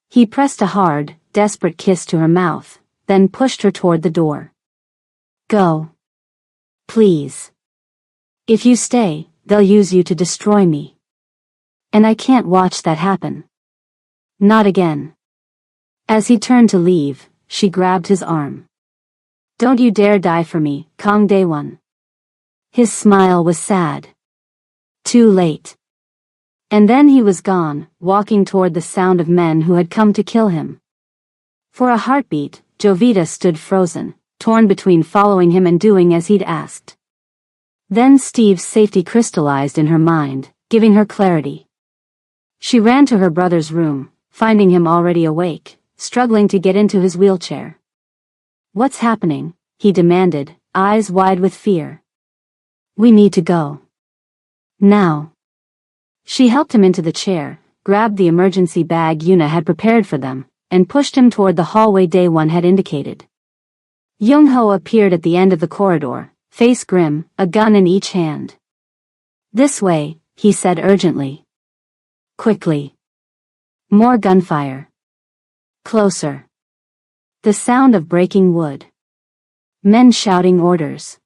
He pressed a hard, desperate kiss to her mouth, then pushed her toward the door. Go. Please. If you stay, they'll use you to destroy me. And I can't watch that happen. Not again. As he turned to leave, she grabbed his arm. Don't you dare die for me, Kang Daewon. His smile was sad. Too late. And then he was gone, walking toward the sound of men who had come to kill him. For a heartbeat, Jovita stood frozen, torn between following him and doing as he'd asked. Then Steve's safety crystallized in her mind, giving her clarity. She ran to her brother's room, finding him already awake, struggling to get into his wheelchair. What's happening? He demanded, eyes wide with fear. We need to go. Now. She helped him into the chair, grabbed the emergency bag Yuna had prepared for them, and pushed him toward the hallway Daewon had indicated. Young-ho appeared at the end of the corridor, face grim, a gun in each hand. This way, he said urgently. Quickly. More gunfire. Closer. The sound of breaking wood. Men shouting orders.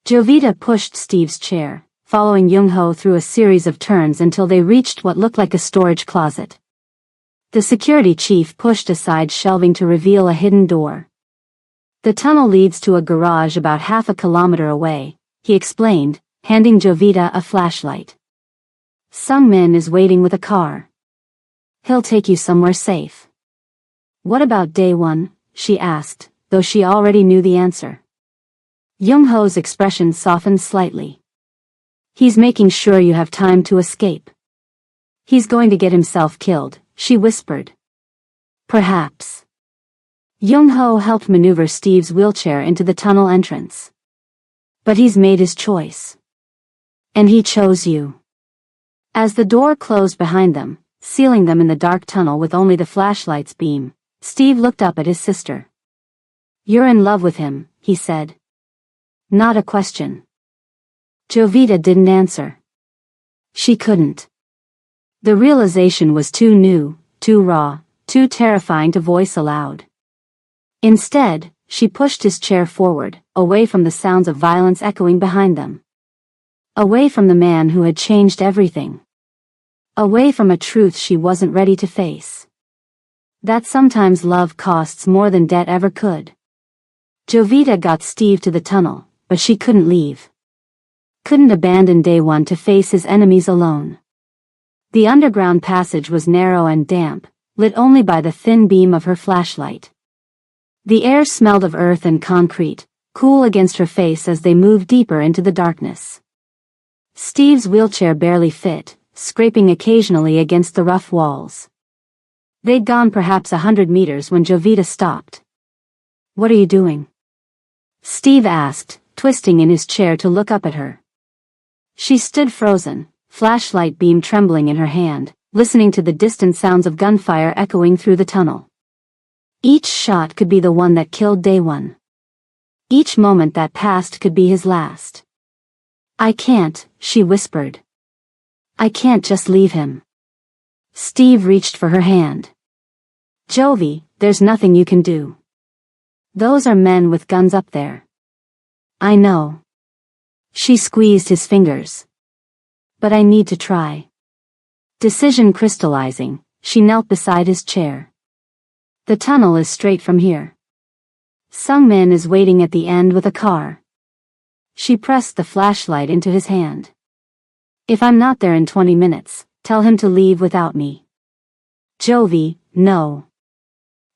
Jovita pushed Steve's chair, following Young-ho through a series of turns until they reached what looked like a storage closet. The security chief pushed aside shelving to reveal a hidden door. The tunnel leads to a garage about half a kilometer away, he explained, handing Jovita a flashlight. Sungmin is waiting with a car. He'll take you somewhere safe. What about Daewon? She asked, though she already knew the answer. Young-ho's expression softened slightly. He's making sure you have time to escape. He's going to get himself killed, she whispered. Perhaps. Young-ho helped maneuver Steve's wheelchair into the tunnel entrance. But he's made his choice. And he chose you. As the door closed behind them, sealing them in the dark tunnel with only the flashlight's beam, Steve looked up at his sister. You're in love with him, he said. Not a question. Jovita didn't answer. She couldn't. The realization was too new, too raw, too terrifying to voice aloud. Instead, she pushed his chair forward, away from the sounds of violence echoing behind them. Away from the man who had changed everything. Away from a truth she wasn't ready to face. That sometimes love costs more than debt ever could. Jovita got Steve to the tunnel, but she couldn't leave. Couldn't abandon Daewon to face his enemies alone. The underground passage was narrow and damp, lit only by the thin beam of her flashlight. The air smelled of earth and concrete, cool against her face as they moved deeper into the darkness. Steve's wheelchair barely fit, scraping occasionally against the rough walls. They'd gone perhaps 100 meters when Jovita stopped. What are you doing? Steve asked, twisting in his chair to look up at her. She stood frozen, flashlight beam trembling in her hand, listening to the distant sounds of gunfire echoing through the tunnel. Each shot could be the one that killed Daewon. Each moment that passed could be his last. I can't, she whispered. I can't just leave him. Steve reached for her hand. Jovi, there's nothing you can do. Those are men with guns up there. I know. She squeezed his fingers. But I need to try. Decision crystallizing, she knelt beside his chair. The tunnel is straight from here. Sungmin is waiting at the end with a car. She pressed the flashlight into his hand. If I'm not there in 20 minutes, tell him to leave without me. Jovi, no.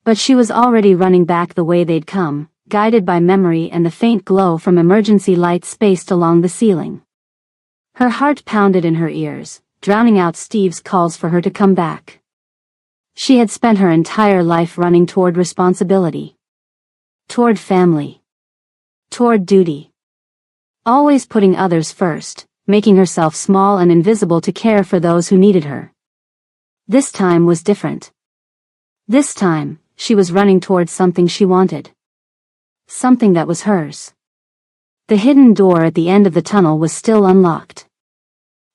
But she was already running back the way they'd come, guided by memory and the faint glow from emergency lights spaced along the ceiling. Her heart pounded in her ears, drowning out Steve's calls for her to come back. She had spent her entire life running toward responsibility. Toward family. Toward duty. Always putting others first, making herself small and invisible to care for those who needed her. This time was different. This time, she was running towards something she wanted. Something that was hers. The hidden door at the end of the tunnel was still unlocked.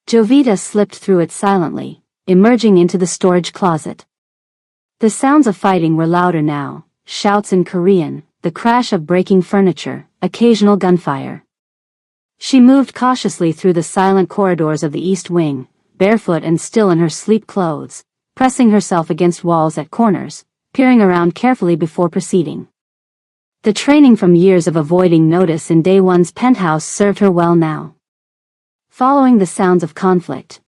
Jovita slipped through it silently, emerging into the storage closet. The sounds of fighting were louder now, shouts in Korean, the crash of breaking furniture, occasional gunfire. She moved cautiously through the silent corridors of the East Wing, barefoot and still in her sleep clothes, pressing herself against walls at corners, peering around carefully before proceeding. The training from years of avoiding notice in Day One's penthouse served her well now. Following the sounds of conflict,